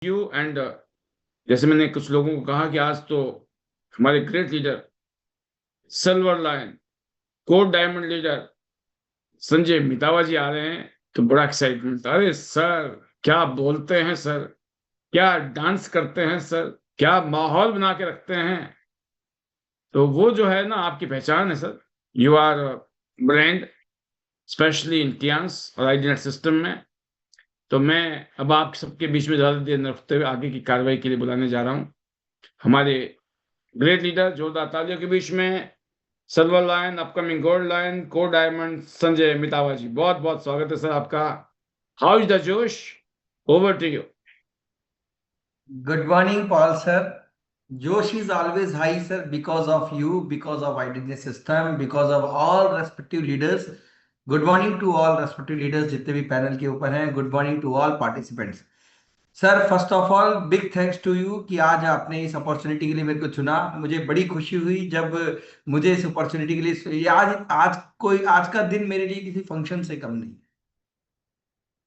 You and जैसे मैंने कुछ लोगों को कहा कि आज तो हमारे great leader silver lion code diamond leader Sanjay Mitawa ji आ रहे हैं, तो बड़ा एक्साइटमेंट था। अरे सर, क्या बोलते हैं सर, क्या डांस करते हैं सर, क्या माहौल बना के रखते हैं। तो वो जो है ना, आपकी पहचान है sir. You are brand, specially in Tiens और आईडीनेट सिस्टम में। तो मैं अब आप सबके बीच में ज्यादा देर न रखते हुए आगे की कार्रवाई के लिए बुलाने जा रहा हूँ हमारे ग्रेट लीडर। जोरदार तालियों के बीच में silver lion, upcoming gold lion, को डायमंड संजय मितावा जी, बहुत बहुत स्वागत है सर आपका। How is the josh? Over to you. Good morning, Paul sir. Josh is always high, sir, because of you, because of IDG system, because of all respective leaders. Good morning to all respective leaders जितने भी panel के ऊपर हैं. Good morning to all participants. Sir first of all big thanks to you कि आज आपने इस opportunity के लिए मेरे को चुना. मुझे बड़ी खुशी हुई जब मुझे इस अपॉर्चुनिटी के लिए ये आज का दिन मेरे लिए किसी फंक्शन से कम नहीं.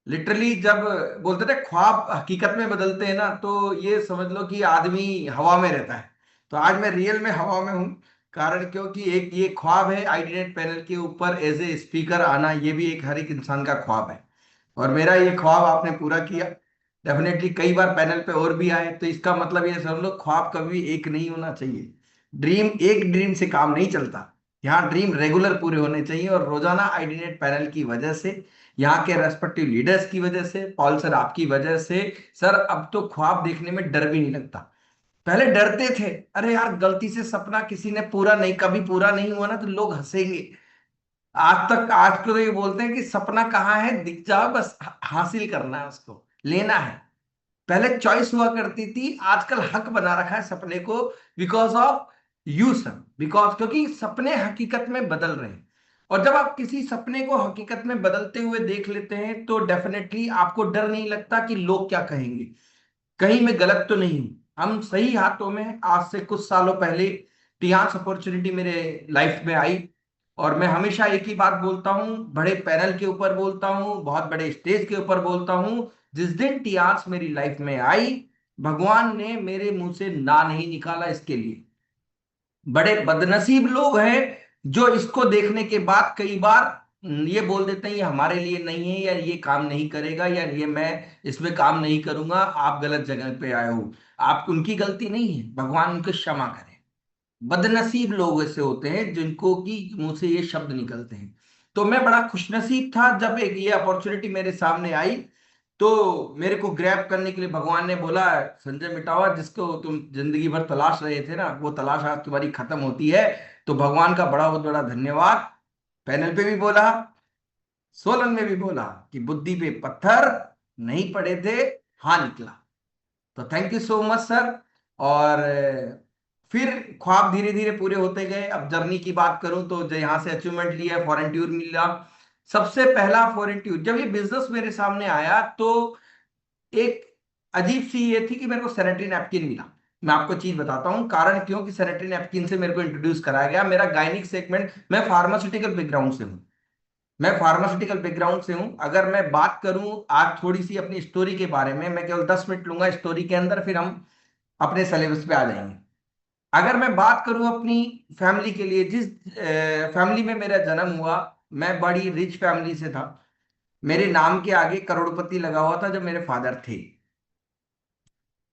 लिटरली जब बोलते थे ख्वाब हकीकत में बदलते हैं ना, तो ये समझ लो कि आदमी हवा में रहता है. तो आज मैं रियल में हवा में हूँ. कारण क्योंकि एक ये ख्वाब है आईडीनेट पैनल के ऊपर एज ए स्पीकर आना. ये भी एक हर एक इंसान का ख्वाब है और मेरा ये ख्वाब आपने पूरा किया. डेफिनेटली कई बार पैनल पे और भी आए, तो इसका मतलब ये समझ लो ख्वाब कभी एक नहीं होना चाहिए. ड्रीम एक ड्रीम से काम नहीं चलता. यहाँ ड्रीम रेगुलर पूरे होने चाहिए और रोजाना आईडीनेट पैनल की वजह से, यहाँ के रेस्पेक्टिव लीडर्स की वजह से, पॉल सर आपकी वजह से, सर अब तो ख्वाब देखने में डर भी नहीं लगता. पहले डरते थे, अरे यार गलती से सपना किसी ने पूरा नहीं, कभी पूरा नहीं हुआ ना तो लोग हंसेंगे. आज को तो ये बोलते हैं कि सपना कहाँ है, दिख जाओ बस, हासिल करना है, उसको लेना है. पहले चॉइस हुआ करती थी, आजकल हक बना रखा है सपने को. Because of you sir, because क्योंकि सपने हकीकत में बदल रहे हैं. और जब आप किसी सपने को हकीकत में बदलते हुए देख लेते हैं तो डेफिनेटली आपको डर नहीं लगता कि लोग क्या कहेंगे, कहीं मैं गलत तो नहीं हूं. हम सही हाथों में हैं. आज से कुछ सालों पहले टियान्स अपॉर्चुनिटी मेरे लाइफ में आई और मैं हमेशा एक ही बात बोलता हूं, बड़े पैनल के ऊपर बोलता हूं, बहुत बड़े स्टेज के ऊपर बोलता हूं. जिस दिन टियान्स मेरी लाइफ में आई, भगवान ने मेरे मुंह से ना नहीं निकाला. इसके लिए बड़े बदनसीब लोग हैं जो इसको देखने के बाद कई बार ये बोल देते हैं ये हमारे लिए नहीं है, या ये काम नहीं करेगा, या ये मैं इसमें काम नहीं करूंगा, आप गलत जगह पे आए हो. आप उनकी गलती नहीं है, भगवान उनको क्षमा करे. बदनसीब लोग ऐसे होते हैं जिनको की मुंह से ये शब्द निकलते हैं. तो मैं बड़ा खुशनसीब था जब एक ये अपॉर्चुनिटी मेरे सामने आई. तो मेरे को ग्रैब करने के लिए भगवान ने बोला, संजय मिटावा, जिसको तुम जिंदगी भर तलाश रहे थे ना, वो तलाश आज तुम्हारी खत्म होती है. तो भगवान का बड़ा बहुत बड़ा धन्यवाद. पैनल पे भी बोला, सोलन में भी बोला कि बुद्धि पे पत्थर नहीं पड़े थे, हाँ निकला. तो thank you so much sir. और फिर ख्वाब धीरे धीरे पूरे होते गए. अब जर्नी की बात करूं तो जो यहाँ से अचीवमेंट लिया, फॉरेन टूर मिला. सबसे पहला फॉरेन टूर जब ये बिजनेस मेरे सामने आया तो एक अजीब सी ये थी कि मेरे को सैनिटरी नैपकिन मिला. मैं आपको चीज बताता हूँ कारण क्यों कि सैनिटरी नैपकिन से मेरे को इंट्रोड्यूस कराया गया. मेरा गायनिक सेगमेंट, मैं फार्मास्यूटिकल बैकग्राउंड से हूं. अगर मैं बात करूं आज थोड़ी सी अपनी स्टोरी के बारे में, मैं केवल 10 मिनट लूंगा स्टोरी के अंदर, फिर हम अपने सिलेबस पे आ जाएंगे. अगर मैं बात करूं अपनी फैमिली के लिए, जिस फैमिली में मेरा जन्म हुआ, मैं बड़ी रिच फैमिली से था. मेरे नाम के आगे करोड़पति लगा हुआ था जब मेरे फादर थे.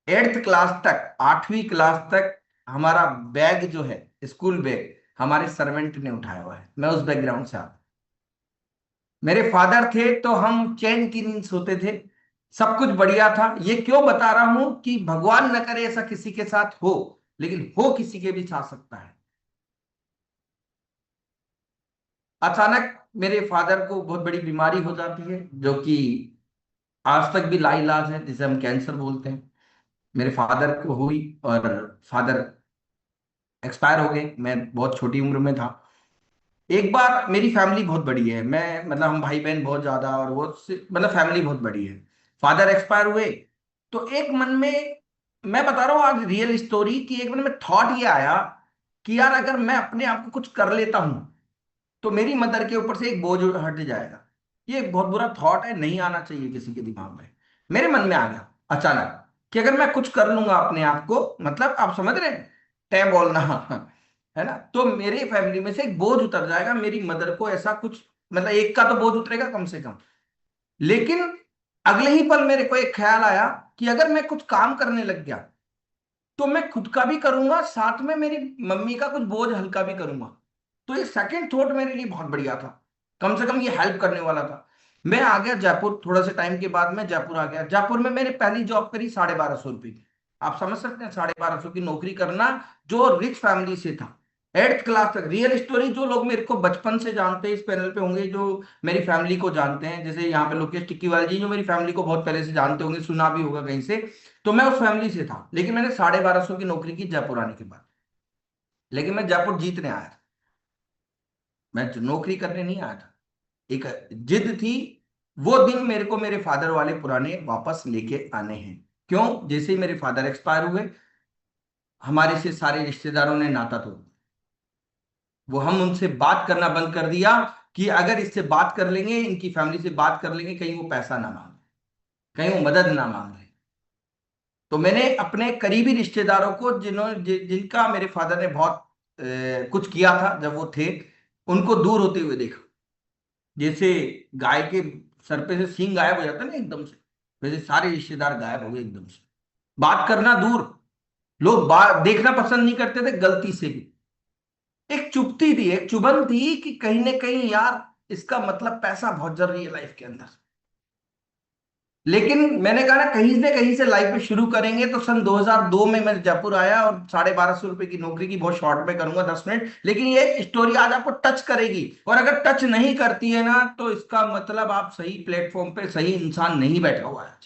8th क्लास तक, 8वीं क्लास तक हमारा बैग जो है, स्कूल बैग, हमारे सर्वेंट ने उठाया हुआ है. मैं उस बैकग्राउंड से आता. मेरे फादर थे तो हम चैन की नींद सोते थे. सब कुछ बढ़िया था. ये क्यों बता रहा हूं कि भगवान न करे ऐसा किसी के साथ हो, लेकिन हो किसी के भी साथ सकता है. अचानक मेरे फादर को बहुत बड़ी बीमारी हो जाती है जो कि आज तक भी लाइलाज है, जिसे हम कैंसर बोलते हैं. मेरे फादर को हुई और फादर एक्सपायर हो गए. मैं बहुत छोटी उम्र में था. एक बार, मेरी फैमिली बहुत बड़ी है, मैं मतलब हम भाई बहन बहुत ज्यादा, और वो मतलब फैमिली बहुत बड़ी है. फादर एक्सपायर हुए तो एक मन में, मैं बता रहा हूँ आज रियल स्टोरी, कि एक मन में थॉट ये आया कि यार अगर मैं अपने आप को कुछ कर लेता हूं तो मेरी मदर के ऊपर से एक बोझ हट जाएगा. ये एक बहुत बुरा थॉट है, नहीं आना चाहिए किसी के दिमाग में. मेरे मन में आ गया अचानक. कि अगर मैं कुछ कर लूंगा अपने आप को, मतलब आप समझ रहे हैं, टै बोलना है ना, तो मेरी फैमिली में से एक बोझ उतर जाएगा, मेरी मदर को ऐसा कुछ, मतलब एक का तो बोझ उतरेगा कम से कम। लेकिन अगले ही पल मेरे को एक ख्याल आया कि अगर मैं कुछ काम करने लग गया तो मैं खुद का भी करूंगा, साथ में मेरी मम्मी का कुछ बोझ हल्का भी करूंगा। तो ये सेकंड थॉट मेरे लिए बहुत बढ़िया था, कम से कम ये हेल्प करने वाला था। मैं आ गया जयपुर, थोड़ा से टाइम के बाद मैं जयपुर आ गया। जयपुर में मैंने पहली जॉब करी 1250 रुपए की। आप समझ सकते हैं 1250 की नौकरी करना, जो रिच फैमिली से था, 8th क्लास तक। रियल स्टोरी, जो लोग मेरे को बचपन से जानते हैं इस पैनल पे होंगे, जो मेरी फैमिली को जानते हैं, जैसे यहाँ पे लोकेश टिक्कीवाल जी, जो मेरी फैमिली को बहुत पहले से जानते होंगे, सुना भी होगा कहीं से। तो मैं उस फैमिली से था, लेकिन मैंने 1250 की नौकरी की जयपुर आने के बाद। लेकिन मैं जयपुर जीतने आया था, मैं नौकरी करने नहीं आया था। एक जिद थी। वो दिन मेरे को मेरे फादर वाले पुराने वापस लेके आने हैं। क्यों? जैसे ही मेरे फादर एक्सपायर हुए, हमारे से सारे रिश्तेदारों ने नाता तोड़ दिया। वो हम उनसे बात करना बंद कर दिया कि अगर इससे बात कर लेंगे, इनकी फैमिली से बात कर लेंगे, कहीं वो पैसा ना मांगे, कहीं वो मदद ना मांग रहे। तो मैंने अपने करीबी रिश्तेदारों को, जिनका मेरे फादर ने बहुत कुछ किया था जब वो थे, उनको दूर होते हुए देखा। जैसे गाय के सर पे से सींग गायब हो जाता है ना एकदम से, वैसे सारे रिश्तेदार गायब हो गए एकदम से। बात करना दूर, लोग बात देखना पसंद नहीं करते थे गलती से भी। एक चुभती थी, एक चुभन थी कि कहीं ना कहीं यार, इसका मतलब पैसा बहुत जरूरी है लाइफ के अंदर। लेकिन मैंने कहा ना कहीं से लाइफ में शुरू करेंगे, तो सन 2002 में मैं जयपुर आया और 1250 रुपए की नौकरी की, बहुत शॉर्ट में करूंगा 10 मिनट, लेकिन ये स्टोरी आज आपको टच करेगी। और अगर टच नहीं करती है ना, तो इसका मतलब आप सही प्लेटफॉर्म पे सही इंसान नहीं बैठा हुआ है।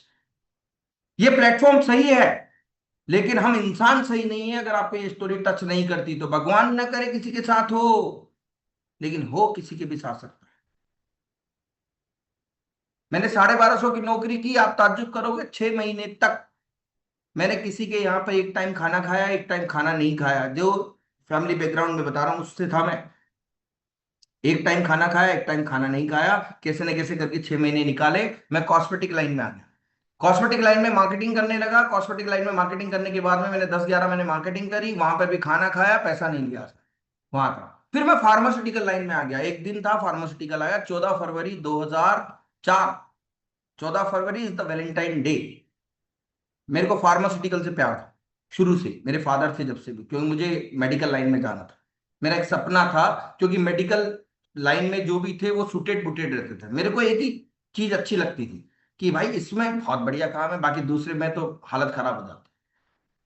ये प्लेटफॉर्म सही है, लेकिन हम इंसान सही नहीं है। अगर आपको ये स्टोरी टच नहीं करती, तो भगवान न करे किसी के साथ हो, लेकिन हो किसी के भी साथ सकता है। मैंने 1250 की नौकरी की, आप ताज्जुब करोगे, 6 महीने तक मैंने किसी के यहाँ पर एक टाइम खाना खाया, एक टाइम खाना नहीं खाया। जो फैमिली बैकग्राउंड में बता रहा हूँ उससे था मैं। एक टाइम खाना खाया, एक टाइम खाना नहीं खाया, कैसे न कैसे करके 6 महीने निकाले। मैं कॉस्मेटिक लाइन में आ गया, कॉस्मेटिक लाइन में मार्केटिंग करने लगा। कॉस्मेटिक लाइन में मार्केटिंग करने के बाद में मैंने 10-11 महीने मार्केटिंग करी, वहां पर भी खाना खाया, पैसा नहीं लिया वहां था। फिर मैं फार्मास्यूटिकल लाइन में आ गया। एक दिन था फार्मास्यूटिकल आया, 14 फरवरी 2004। 14 फरवरी इज द वैलेंटाइन डे। मेरे को फार्मास्यूटिकल से प्यार था शुरू से, मेरे फादर थे जब से भी, क्योंकि मुझे मेडिकल लाइन में जाना था। मेरा एक सपना था, क्योंकि मेडिकल लाइन में जो भी थे वो सुटेड बुटेड रहते थे। मेरे को एक ही चीज अच्छी लगती थी कि भाई इसमें बहुत बढ़िया काम है, बाकी दूसरे में तो हालत खराब हो जाती।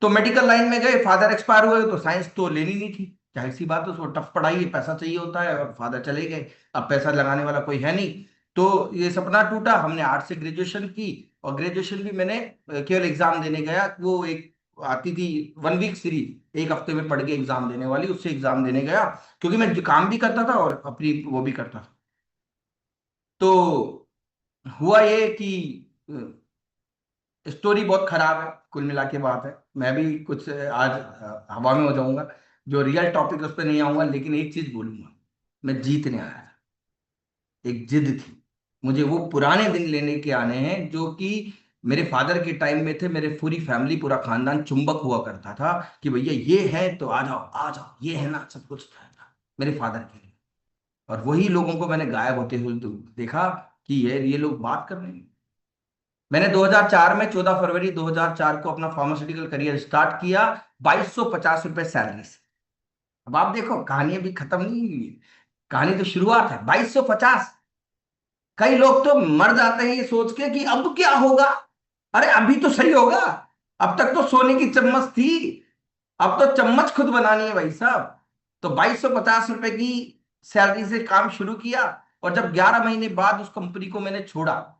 तो मेडिकल लाइन में गए, फादर एक्सपायर हुए, तो साइंस तो लेनी नहीं थी, जाहिर सी बात है, उसको टफ पढ़ाई है, पैसा चाहिए होता है, और फादर चले गए। अब पैसा लगाने वाला कोई है नहीं, तो ये सपना टूटा। हमने आर्ट से ग्रेजुएशन की, और ग्रेजुएशन भी मैंने केवल एग्जाम देने गया। वो एक आती थी 1 वीक सीरीज, एक हफ्ते में पढ़ के एग्जाम देने वाली, उससे एग्जाम देने गया, क्योंकि मैं जो काम भी करता था और अपनी वो भी करता था। तो हुआ ये कि स्टोरी बहुत खराब है, कुल मिला के बात है। मैं भी कुछ आज हवा में हो जाऊंगा, जो रियल टॉपिक उस पर नहीं आऊंगा, लेकिन एक चीज बोलूंगा, मैं जीतने आया था। एक जिद थी, मुझे वो पुराने दिन लेने के आने हैं, जो कि मेरे फादर के टाइम में थे। मेरे पूरी फैमिली, पूरा खानदान चुंबक हुआ करता था कि भैया ये है तो आ जाओ आ जाओ, ये है ना, सब कुछ था मेरे फादर के लिए। और वही लोगों को मैंने गायब होते हुए देखा कि ये लोग बात कर रहे हैं। मैंने 2004 में, 14 फरवरी 2004 को अपना फार्मास्यूटिकल करियर स्टार्ट किया, 2250 रुपए सैलरी से। अब आप देखो, कहानी अभी खत्म नहीं हुई है, कहानी तो शुरुआत है। 2250। कई लोग तो मर जाते हैं ये सोच के कि अब क्या होगा। अरे अभी तो सही होगा, अब तक तो सोने की चम्मच थी, अब तो चम्मच खुद बनानी है भाई साहब। तो 2250 रुपए की सैलरी से काम शुरू किया, और जब 11 महीने बाद उस कंपनी को मैंने छोड़ा,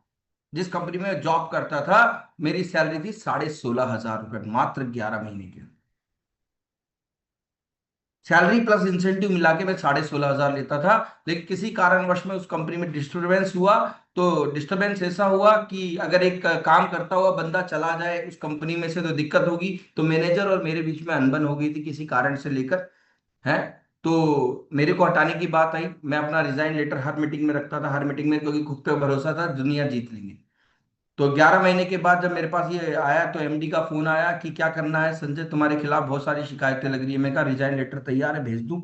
जिस कंपनी में जॉब करता था, मेरी सैलरी थी 16,500 रुपए, मात्र 11 महीने की सैलरी प्लस इंसेंटिव मिला के मैं 16,500 लेता था। लेकिन किसी कारणवश में उस कंपनी में डिस्टरबेंस हुआ। तो डिस्टरबेंस ऐसा हुआ कि अगर एक काम करता हुआ बंदा चला जाए उस कंपनी में से, तो दिक्कत होगी। तो मैनेजर और मेरे बीच में अनबन हो गई थी किसी कारण से लेकर, है। तो मेरे को हटाने की बात आई, मैं अपना रिजाइन लेटर हर मीटिंग में रखता था, हर मीटिंग में, क्योंकि खुद पे भरोसा था दुनिया जीत लेंगे। तो 11 महीने के बाद जब मेरे पास ये आया तो एमडी का फोन आया कि क्या करना है संजय, तुम्हारे खिलाफ बहुत सारी शिकायतें लग रही है। मैं कहा रिजाइन लेटर तैयार है, भेज दूं।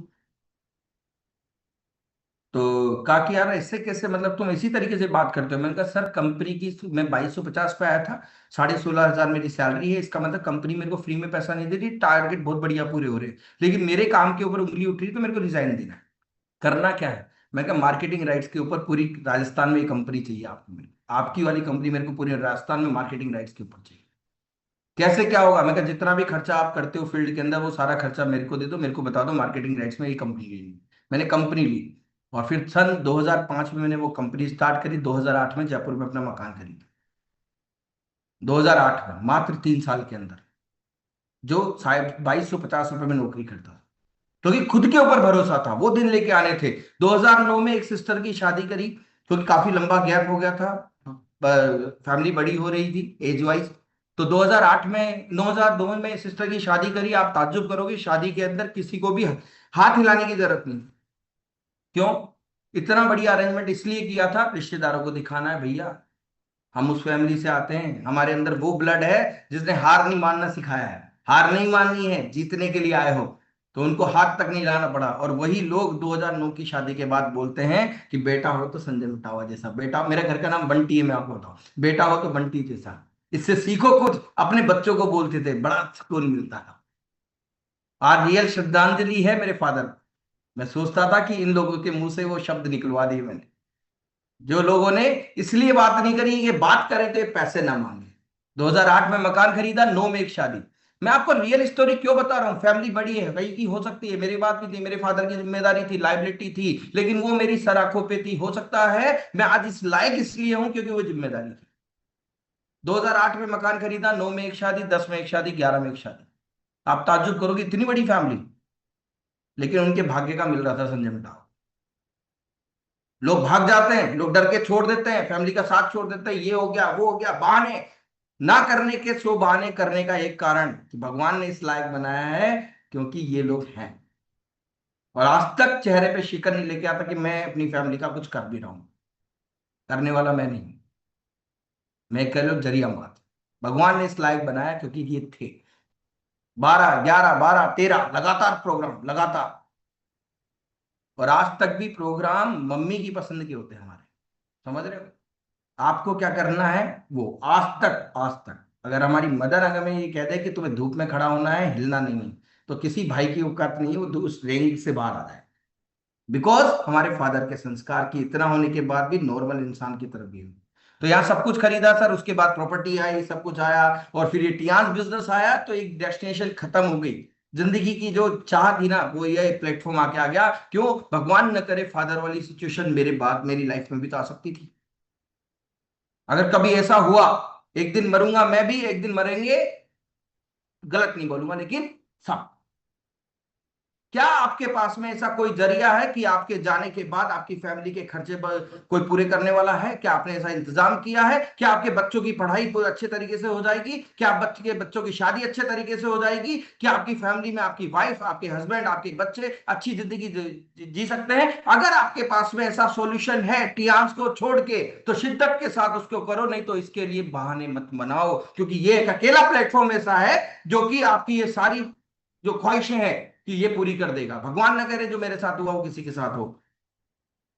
तो कहा कि यार ऐसे कैसे, मतलब तुम इसी तरीके से बात करते हो। मैंने कहा सर कंपनी की, मैं 2250 पे आया था, 16,500 मेरी सैलरी है, इसका मतलब कंपनी मेरे को फ्री में पैसा नहीं दे रही, टारगेट बहुत बढ़िया पूरे हो रहे हैं, लेकिन मेरे काम के ऊपर उंगली उठ रही है, तो मेरे को रिजाइन देना है। करना क्या है? मैं कहा मार्केटिंग राइट्स के ऊपर पूरी राजस्थान में एक कंपनी चाहिए आपको, मेरे आपकी वाली कंपनी मेरे को पूरे राजस्थान में मार्केटिंग राइट्स के ऊपर चाहिए। कैसे क्या होगा? मैं कहा जितना भी खर्चा आप करते हो फील्ड के अंदर वो सारा खर्चा मेरे को दे दो, मेरे को बता दो मार्केटिंग राइट्स में ये कंपनी लेनी। मैंने कंपनी ली और फिर सन 2005 में मैंने वो कंपनी स्टार्ट करी। 2008 में जयपुर में अपना मकान खरीदा, 2008 में, मात्र 3 साल के अंदर, जो शायद 2250 रुपए में नौकरी करता था, क्योंकि खुद के ऊपर भरोसा था। वो दिन लेके आने थे। 2009 में एक सिस्टर की शादी करी, क्योंकि काफी लंबा गैप हो गया था, फैमिली बड़ी हो रही थी एज वाइज। तो 2008 में 2002 में सिस्टर की शादी करी। आप ताज्जुब करोगे, शादी के अंदर किसी को भी हाथ हिलाने की जरूरत नहीं। क्यों? इतना बढ़िया अरेंजमेंट इसलिए किया था, रिश्तेदारों को दिखाना है भैया हम उस फैमिली से आते हैं, हमारे अंदर वो ब्लड है जिसने हार नहीं मानना सिखाया है। हार नहीं माननी है, जीतने के लिए आए हो। तो उनको हाथ तक नहीं लाना पड़ा। और वही लोग 2009 की शादी के बाद बोलते हैं कि बेटा हो तो संजय मिटावा जैसा, बेटा, मेरे घर का नाम बंटी है, मैं आपको बताऊं, बेटा हो तो बंटी जैसा। इससे सीखो कुछ। अपने बच्चों को बोलते थे, बड़ा सुकून मिलता था। आज रियल श्रद्धांजलि है मेरे फादर। मैं सोचता था कि इन लोगों के मुंह से वो शब्द निकलवा दिए मैंने, जो लोगों ने इसलिए बात नहीं करी, ये बात करे थे पैसे ना मांगे। 2008 में मकान खरीदा, 9 में एक शादी। मैं आपको रियल स्टोरी क्यों बता रहा हूँ? फैमिली बड़ी है, कहीं की हो सकती है, मेरी बात भी थी, मेरे फादर की जिम्मेदारी थी, लाइबिलिटी थी, लेकिन वो मेरी सर आंखों पे थी। हो सकता है मैं आज इस लायक इसलिए हूं क्योंकि वो जिम्मेदारी थी। 2008 में मकान खरीदा, 9 में एक शादी, 10 में एक शादी, 11 में एक शादी। आप ताज्जुब करोगे, इतनी बड़ी फैमिली, लेकिन उनके भाग्य का मिल रहा था संजय मिटाओ। लोग भाग जाते हैं, लोग डर के छोड़ देते हैं, फैमिली का साथ छोड़ देते हैं, ये हो गया वो हो गया, बहाने ना करने के सो बहाने करने का एक कारण कि भगवान ने इस लायक बनाया है क्योंकि ये लोग हैं। और आज तक चेहरे पे शिकन नहीं लेके आता कि मैं अपनी फैमिली का कुछ कर भी रहा हूं। करने वाला मैं नहीं, मैं कह लो जरिया मात। भगवान ने इस लायक बनाया क्योंकि ये थे। 12 11 12 13 लगातार प्रोग्राम, लगातार। और आज तक भी प्रोग्राम मम्मी की पसंद के होते हैं हमारे, समझ रहे हो? आपको क्या करना है, वो आज तक, आज तक अगर हमारी मदर अगर हमें ये कह दे कि तुम्हें धूप में खड़ा होना है, हिलना नहीं है, तो किसी भाई की औकात नहीं है वो उस रेंज से बाहर आ जाए। बिकॉज हमारे फादर के संस्कार की इतना होने के बाद भी नॉर्मल इंसान की तरफ भी हूँ। तो यहाँ सब कुछ खरीदा सर, उसके बाद प्रॉपर्टी आई, सब कुछ आया, और फिर ये टियास बिजनेस आया, तो एक डेस्टिनेशन खत्म हो गई। जिंदगी की जो चाह थी ना, वो ये प्लेटफॉर्म आके आ गया। क्यों? भगवान न करे फादर वाली सिचुएशन मेरे बाद मेरी लाइफ में भी तो आ सकती थी। अगर कभी ऐसा हुआ, एक दिन मरूंगा मैं भी, एक दिन मरेंगे, गलत नहीं बोलूंगा लेकिन सब। क्या आपके पास में ऐसा कोई जरिया है कि आपके जाने के बाद आपकी फैमिली के खर्चे कोई पूरे करने वाला है? क्या आपने ऐसा इंतजाम किया है? क्या आपके बच्चों की पढ़ाई अच्छे तरीके से हो जाएगी? क्या आप बच्चे के बच्चों की शादी अच्छे तरीके से हो जाएगी? क्या आपकी फैमिली में आपकी वाइफ, आपके हस्बैंड, आपके बच्चे अच्छी जिंदगी जी सकते हैं? अगर आपके पास में ऐसा सॉल्यूशन है टियास को छोड़ के, तो शिद्दत के साथ उसको करो, नहीं तो इसके लिए बहाने मत बनाओ, क्योंकि ये एक अकेला प्लेटफॉर्म ऐसा है जो कि आपकी ये सारी जो ख्वाहिशें हैं कि ये पूरी कर देगा। भगवान ना करे जो मेरे साथ हुआ वो किसी के साथ हो।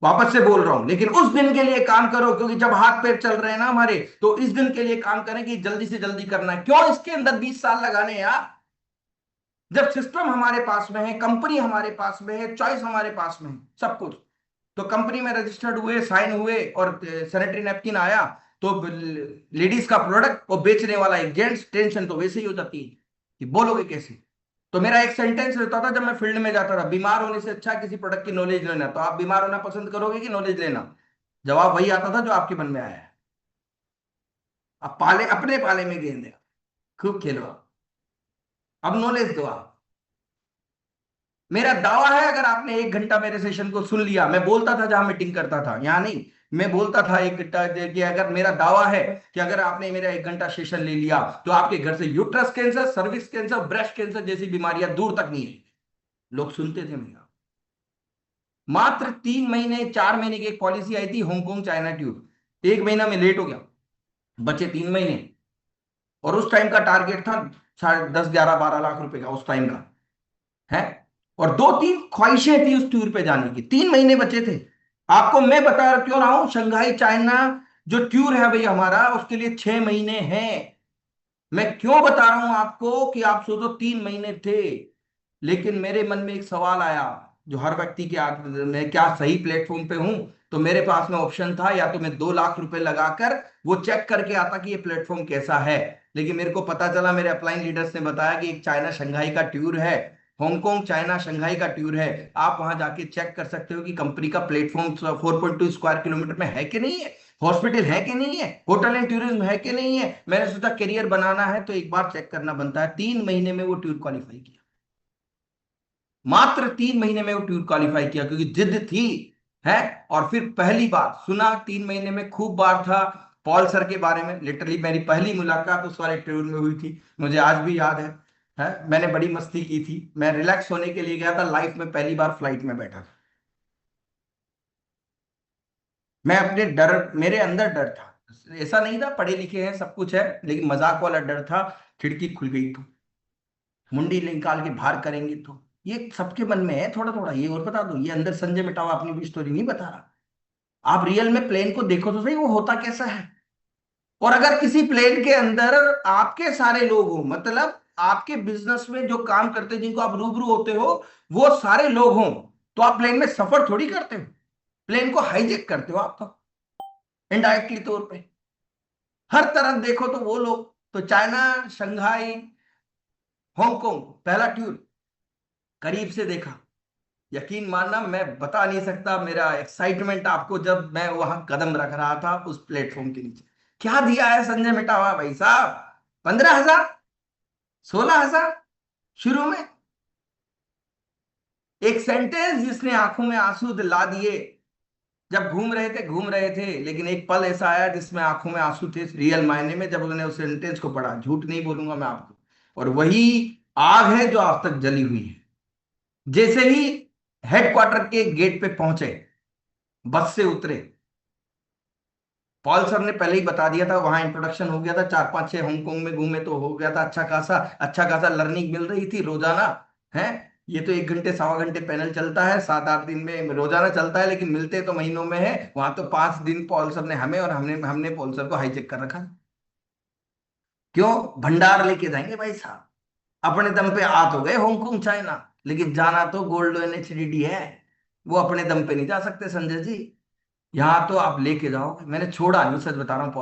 वापस से बोल रहा हूं, लेकिन उस दिन के लिए काम करो, क्योंकि जब हाथ पैर चल रहे हैं ना हमारे, तो इस दिन के लिए काम करें कि जल्दी से जल्दी करना है। क्यों इसके अंदर 20 साल लगाने यार, जब सिस्टम हमारे पास में है, कंपनी हमारे पास में है, चॉइस हमारे पास में है, सब कुछ। तो कंपनी में रजिस्टर्ड हुए, साइन हुए, और सैनिटरी नैपकिन आया, तो लेडीज का प्रोडक्ट और बेचने वाला एक जेंट्स, टेंशन तो वैसे ही हो जाती है कि बोलोगे कैसे। तो मेरा एक सेंटेंस रहता था जब मैं फील्ड में जाता था, बीमार होने से अच्छा किसी प्रोडक्ट की नॉलेज लेना। तो आप बीमार होना पसंद करोगे कि नॉलेज लेना? जवाब वही आता था जो आपके मन में आया है। अब पाले, अपने पाले में गेंद है, खूब खेलो। अब नॉलेज दो आप। मेरा दावा है, अगर आपने 1 घंटा मेरे सेशन को सुन लिया, मैं बोलता था जहां मीटिंग करता था, यहां नहीं, मैं बोलता था 1 घंटा कि अगर मेरा दावा है कि अगर आपने मेरा 1 घंटा सेशन ले लिया, तो आपके घर से uterus cancer, cervix cancer, breast cancer जैसी बीमारियां दूर तक नहीं है। लोग सुनते थे मेरा। मात्र 3 महीने 4 महीने की एक पॉलिसी आई थी, हांगकांग चाइना ट्यूब, 1 महीना में लेट हो गया। बचे 3 महीने, और उस टाइम का टारगेट था 10, 11, 12 लाख रुपए का उस टाइम का है। और 2, 3 ख्वाहिशें थी उस टूर पे जाने की, 3 महीने बचे थे। आपको मैं बता क्यों रहा हूं, शंघाई चाइना जो टूर है भाई हमारा, उसके लिए 6 महीने हैं। मैं क्यों बता रहा हूं आपको कि आप सोचो 3 महीने थे। लेकिन मेरे मन में एक सवाल आया, जो हर व्यक्ति के मैं क्या सही प्लेटफॉर्म पे हूं? तो मेरे पास में ऑप्शन था, या तो मैं 2 लाख रुपए लगाकर वो चेक करके आता कि ये प्लेटफॉर्म कैसा है। लेकिन मेरे को पता चला, मेरे अपलाइन लीडर्स ने बताया कि एक चाइना शंघाई का टूर है, हांगकांग चाइना शंघाई का टूर है। आप वहां जाके चेक कर सकते हो कि कंपनी का प्लेटफॉर्म 4.2 स्क्वायर किलोमीटर में है कि नहीं है, हॉस्पिटल है कि नहीं है, होटल एंड टूरिज्म है कि नहीं है। मैंने सोचा करियर बनाना है तो एक बार चेक करना बनता है। 3 महीने में वो टूर क्वालिफाई किया, मात्र 3 महीने में वो टूर क्वालिफाई किया, क्योंकि जिद थी है। और फिर पहली बार सुना 3 महीने में, खूब बार था पॉल सर के बारे में। लिटरली मेरी पहली मुलाकात उस वाले टूर में हुई थी, मुझे आज भी याद है। मैंने बड़ी मस्ती की थी, मैं रिलैक्स होने के लिए गया था, लाइफ में पहली बार फ्लाइट में बैठा था। मैं अपने डर, मेरे अंदर डर था, ऐसा नहीं था पढ़े लिखे हैं सब कुछ है, लेकिन मजाक वाला डर था। खिड़की खुल गई तो, मुंडी निकाल के बाहर करेंगे तो, ये सबके मन में है थोड़ा थोड़ा। ये और बता दो, ये अंदर संजय मिटावा अपनी भी स्टोरी नहीं बता रहा। आप रियल में प्लेन को देखो तो सही, वो होता कैसा है। और अगर किसी प्लेन के अंदर आपके सारे लोग हो, मतलब आपके बिजनेस में जो काम करते हैं, जिनको आप रूबरू होते हो, वो सारे लोग हों, तो आप प्लेन में सफर थोड़ी करते हो, प्लेन को हाईजेक करते हो आप तो, इनडायरेक्टली तौर पे। हर तरफ देखो तो वो लोग। तो चाइना शंघाई हांगकांग पहला टूर करीब से देखा, यकीन मानना मैं बता नहीं सकता मेरा एक्साइटमेंट आपको, जब मैं वहां कदम रख रहा था उस प्लेटफॉर्म के नीचे। क्या दिया है संजय मिटावा भाई साहब? 15,000, 16,000 शुरू में। एक सेंटेंस जिसने आंखों में आंसू दिला दिए। जब घूम रहे थे घूम रहे थे, लेकिन एक पल ऐसा आया जिसमें आंखों में आंसू थे रियल मायने में, जब उन्होंने उस सेंटेंस को पढ़ा। झूठ नहीं बोलूंगा मैं आपको। और वही आग है जो आज तक जली हुई है। जैसे ही हेडक्वार्टर के गेट पे पहुंचे, बस से उतरे, पॉल सर ने पहले ही बता दिया था, वहां इंट्रोडक्शन हो गया था, 4, 5, 6 हांगकांग में घूमे तो हो गया था अच्छा खासा लर्निंग मिल रही थी रोजाना है। ये तो 1 घंटे 1.25 घंटे पैनल चलता है, 7, 8 दिन में रोजाना चलता है, लेकिन मिलते तो महीनों में है। वहां तो 5 दिन पॉल सर ने हमें, और हमने हमने पॉल सर को हाईजेक कर रखा। क्यों? भंडार लेके जाएंगे भाई साहब। अपने दम पे आ तो गए हांगकांग चाइना, लेकिन जाना तो गोल्ड एनएचडीडी है। वो अपने दम पे नहीं जा सकते संजय जी। यहाँ तो आप लेके जाओ। मैंने छोड़ा नहीं, सच बता रहा हूँ।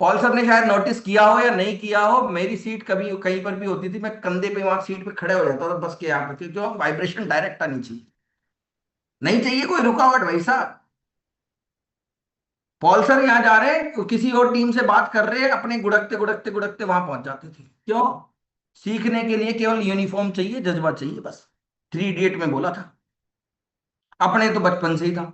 पॉल सर ने शायद नोटिस किया हो या नहीं किया हो, मेरी सीट कभी कहीं पर भी होती थी, मैं कंधे पे वहां सीट पे खड़े हो जाता था बस के यहाँ पे, क्योंकि वाइब्रेशन डायरेक्ट आनी चाहिए, नहीं चाहिए कोई रुकावट भाई साहब। पॉल सर यहाँ जा रहे हैं, किसी और टीम से बात कर रहे हैं, अपने गुड़कते गुड़कते गुड़कते वहां पहुंच जाते थे। क्यों? सीखने के लिए केवल यूनिफॉर्म चाहिए, जज्बा चाहिए बस। 3 इडियट में बोला था, अपने तो बचपन से ही था।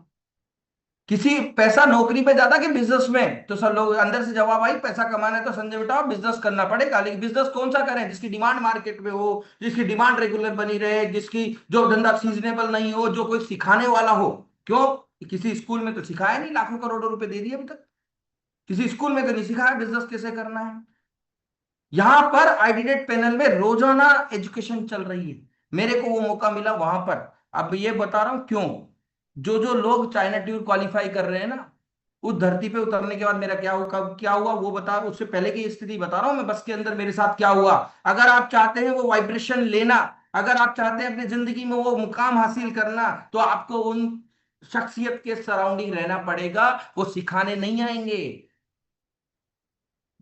किसी पैसा नौकरी पे ज्यादा कि बिजनेस में? तो सब लोग अंदर से जवाब आई, पैसा कमाना है तो संजय बेटा बिजनेस करना पड़ेगा। लेकिन बिजनेस कौन सा करें? जिसकी डिमांड मार्केट में हो, जिसकी डिमांड रेगुलर बनी रहे, जिसकी जो धंधा सीजनेबल नहीं हो, जो कोई सिखाने वाला हो। क्यों? किसी स्कूल में तो सिखाया नहीं, लाखों करोड़ों रुपए दे दिए अभी तक, किसी स्कूल में तो नहीं सिखाया बिजनेस कैसे करना है। यहां पर आईडीनेट पैनल में रोजाना एजुकेशन चल रही है। मेरे को वो मौका मिला वहां पर। अब ये बता रहा हूं क्यों। जो जो लोग चाइना टूर क्वालिफाई कर रहे हैं ना, उस धरती पे उतरने के बाद मेरा क्या हुआ, कब क्या हुआ वो बता, उससे पहले की स्थिति बता रहा हूं मैं, बस के अंदर मेरे साथ क्या हुआ। अगर आप चाहते हैं वो वाइब्रेशन लेना, अगर आप चाहते हैं अपनी जिंदगी में वो मुकाम हासिल करना, तो आपको उन शख्सियत के सराउंडिंग रहना पड़ेगा। वो सिखाने नहीं आएंगे।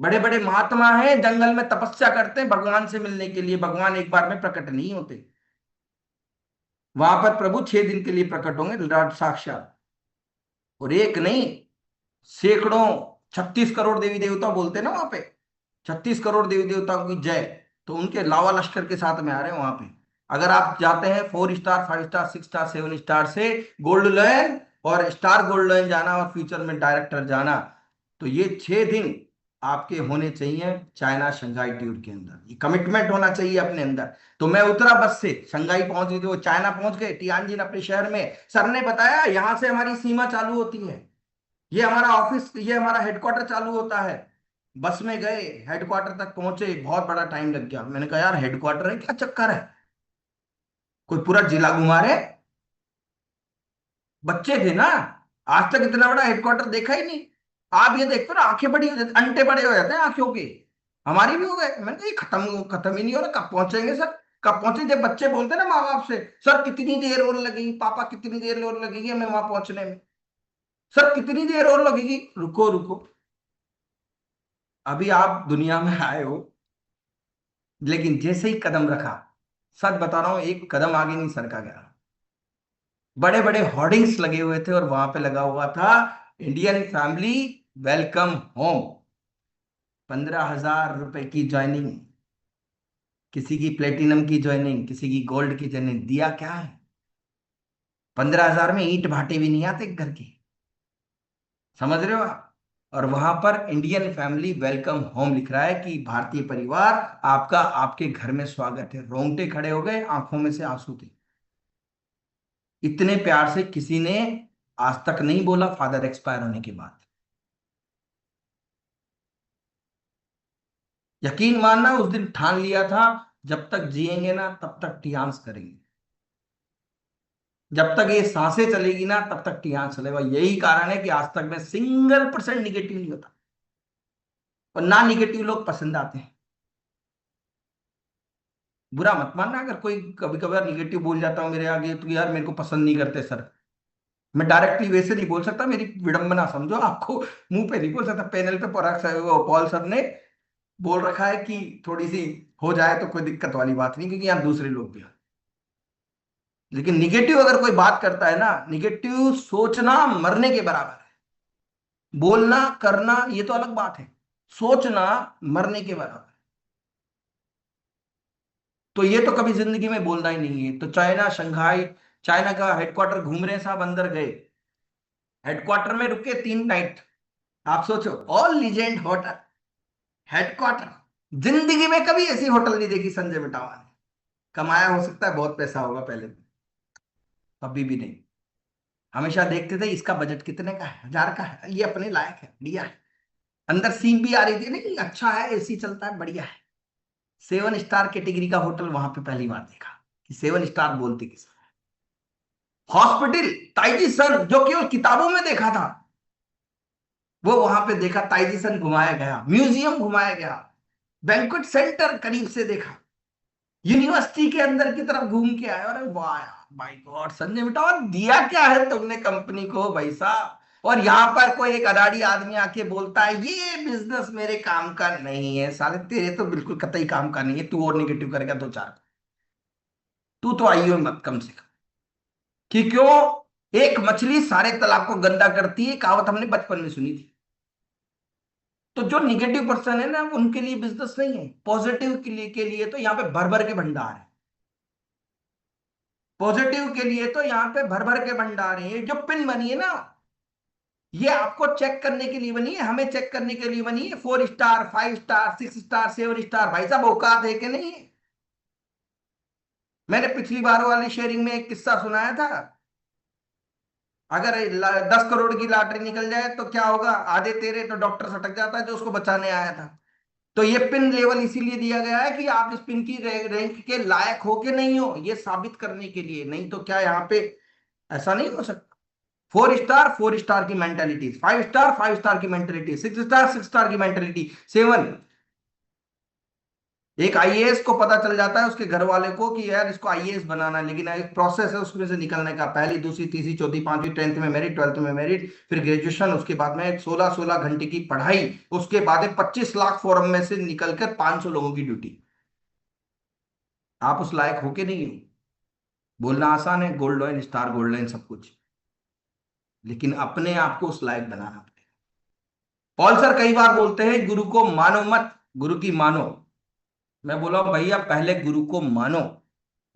बड़े बड़े महात्मा हैं, जंगल में तपस्या करते हैं भगवान से मिलने के लिए, भगवान एक बार में प्रकट नहीं होते। वहां पर प्रभु 6 दिन के लिए प्रकट होंगे, लॉर्ड साक्षात। और एक नहीं, सैकड़ों, 36 करोड़ देवी देवता बोलते हैं ना वहां पे, 36 करोड़ देवी देवताओं की जय। तो उनके लावा लश्कर के साथ में आ रहे हैं वहां पे। अगर आप जाते हैं 4 स्टार, 5 स्टार, 6 स्टार, 7 स्टार से गोल्ड लॉयन और स्टार गोल्ड लॉयन जाना, और फ्यूचर में डायरेक्टर जाना, तो ये 6 दिन आपके होने चाहिए चाइना शंघाई टूर के अंदर। ये कमिटमेंट होना चाहिए अपने अंदर। तो मैं उतरा बस से, शंघाई पहुंच गए, वो चाइना पहुंच गए, टियानजिन अपने शहर में। सर ने बताया यहां से हमारी सीमा चालू होती है। ये हमारा ऑफिस, ये हमारा हेडक्वार्टर चालू होता है। बस में गए, हेडक्वार्टर तक पहुंचे, बहुत बड़ा टाइम लग गया। मैंने कहा यार हेडक्वार्टर है, क्या चक्कर है, कोई पूरा जिला घुमा रहे। बच्चे थे ना, आज तक इतना बड़ा हेडक्वार्टर देखा ही नहीं। आप ये देखते हो ना, आंखें बड़ी हो जाती, अंटे बड़े हो जाते हैं आंखों के। हमारी भी हो गए। मैंने कहा ये खत्म खत्म ही नहीं हो रहा, कब पहुंचेंगे सर, कब पहुंचे। जब बच्चे बोलते हैं ना माँ बाप से, सर कितनी देर और लगेगी, पापा कितनी देर और लगेगी हमें वहां पहुंचने में, सर कितनी देर और लगेगी, रुको रुको, अभी आप दुनिया में आए हो। लेकिन जैसे ही कदम रखा, सच बता रहा हूं, एक कदम आगे नहीं सरका गया। बड़े बड़े होर्डिंग्स लगे हुए थे और वहां पे लगा हुआ था, इंडियन फैमिली वेलकम होम। 15,000 रुपए की ज्वाइनिंग, किसी की प्लेटिनम की ज्वाइनिंग, किसी की गोल्ड की ज्वाइनिंग। दिया क्या है, 15,000 में ईंट भाटे भी नहीं आते घर की, समझ रहे हो आप। और वहां पर इंडियन फैमिली वेलकम होम लिख रहा है कि भारतीय परिवार आपका आपके घर में स्वागत है। रोंगटे खड़े हो गए, आंखों में से आंसू थे। इतने प्यार से किसी ने आज तक नहीं बोला फादर एक्सपायर होने के बाद। यकीन मानना, उस दिन ठान लिया था, जब तक जिएंगे ना तब तक टियांस करेंगे, जब तक ये सांसें चलेगी ना तब तक टियांस चलेगा। यही कारण है कि आज तक मैं सिंगल% निगेटिव नहीं होता, और ना निगेटिव लोग पसंद आते हैं। बुरा मत मानना अगर कोई कभी कभार निगेटिव बोल जाता हूं मेरे आगे, तो यार मेरे को पसंद नहीं करते सर। मैं डायरेक्टली वैसे नहीं बोल सकता, मेरी विडंबना समझो आपको, मुंह पे नहीं बोल सकता। पैनल पे पराग सर, वो पॉल सर ने बोल रखा है कि थोड़ी सी हो जाए तो कोई दिक्कत वाली बात नहीं, क्योंकि यहाँ दूसरे लोग भी हैं। लेकिन निगेटिव अगर कोई बात करता है ना, निगेटिव सोचना मरने के बराबर है। बोलना करना ये तो अलग बात है, सोचना मरने के बराबर। तो ये तो कभी जिंदगी में बोलना ही नहीं है। तो चाइना, शंघाई, चाइना का हेडक्वार्टर घूम रहे हैं साहब, अंदर गए, हेडक्वार्टर में रुके 3 नाइट। आप सोचो, ऑल लीजेंड होटल, हेडक्वार्टर। जिंदगी में कभी ऐसी होटल नहीं देखी संजय मिटावा ने। कमाया हो सकता है बहुत पैसा होगा पहले, अभी भी नहीं। हमेशा देखते थे इसका बजट कितने का है, 1,000 का है, ये अपने लायक है, बढ़िया है। अंदर सीन भी आ रही थी नहीं, अच्छा है, एसी चलता है, बढ़िया है। 7 स्टार कैटेगरी का होटल वहां पे पहली बार देखा कि 7 स्टार बोलते किस। हॉस्पिटल ताइजी सन, जो केवल किताबों में देखा था, वो वहां पे देखा। ताइजी सन घुमाया गया, म्यूजियम घुमाया गया, बैंक्वेट सेंटर करीब से देखा, यूनिवर्सिटी के अंदर की तरफ घूम के आए। अरे वाह, माय गॉड संजय बेटा, और दिया क्या है तुमने कंपनी को भाई साहब। और यहाँ पर कोई एक अडाड़ी आदमी आके बोलता है ये बिजनेस मेरे काम का नहीं है। साले तेरे तो बिल्कुल कतई काम का नहीं है, तू और निगेटिव करेगा 2-4। तू तो आई हो मत कम से कम, कि क्यों एक मछली सारे तालाब को गंदा करती है, कहावत हमने बचपन में सुनी थी। तो जो निगेटिव पर्सन है ना, उनके लिए बिजनेस नहीं है। पॉजिटिव के लिए तो यहाँ पे भर भर के भंडार है। पॉजिटिव के लिए तो यहाँ पे भर भर के भंडार है। ये जो पिन बनी है ना, ये आपको चेक करने के लिए बनी है, हमें चेक करने के लिए बनी है। 4 स्टार, 5 स्टार, 6 स्टार, 7 स्टार, भाई साहब औकात है कि नहीं है। मैंने पिछली बार वाली शेयरिंग में एक किस्सा सुनाया था, अगर 10 करोड़ की लॉटरी निकल जाए तो क्या होगा, आधे तेरे तो डॉक्टर सटक जाता है जो उसको बचाने आया था। तो ये पिन लेवल इसीलिए दिया गया है कि आप इस पिन की रैंक के लायक हो कि नहीं हो, ये साबित करने के लिए। नहीं तो क्या यहाँ पे ऐसा नहीं हो सकता। 4 स्टार, 4 स्टार की मेंटेलिटी, 5 स्टार, 5 स्टार की मेंटेलिटी, 6 स्टार, 6 स्टार की मेंटेलिटी, 7। एक आईएएस को पता चल जाता है उसके घर वाले को कि यार इसको आईएएस बनाना है, लेकिन एक प्रोसेस है उसमें से निकलने का। पहली, दूसरी, तीसरी, चौथी, पांचवी, 10th में मेरिट, 12th में मेरिट, फिर ग्रेजुएशन, उसके बाद में 16-16 घंटे की पढ़ाई, उसके बाद 25 लाख फॉर्म में से निकलकर 500 लोगों की ड्यूटी। आप उस लायक हो के नहीं हो। बोलना आसान है, gold line, star gold line सब कुछ, लेकिन अपने आप को उस लायक बनाना पड़ेगा। पॉल सर कई बार बोलते हैं गुरु को मानो मत, गुरु की मानो। मैं बोला भैया पहले गुरु को मानो,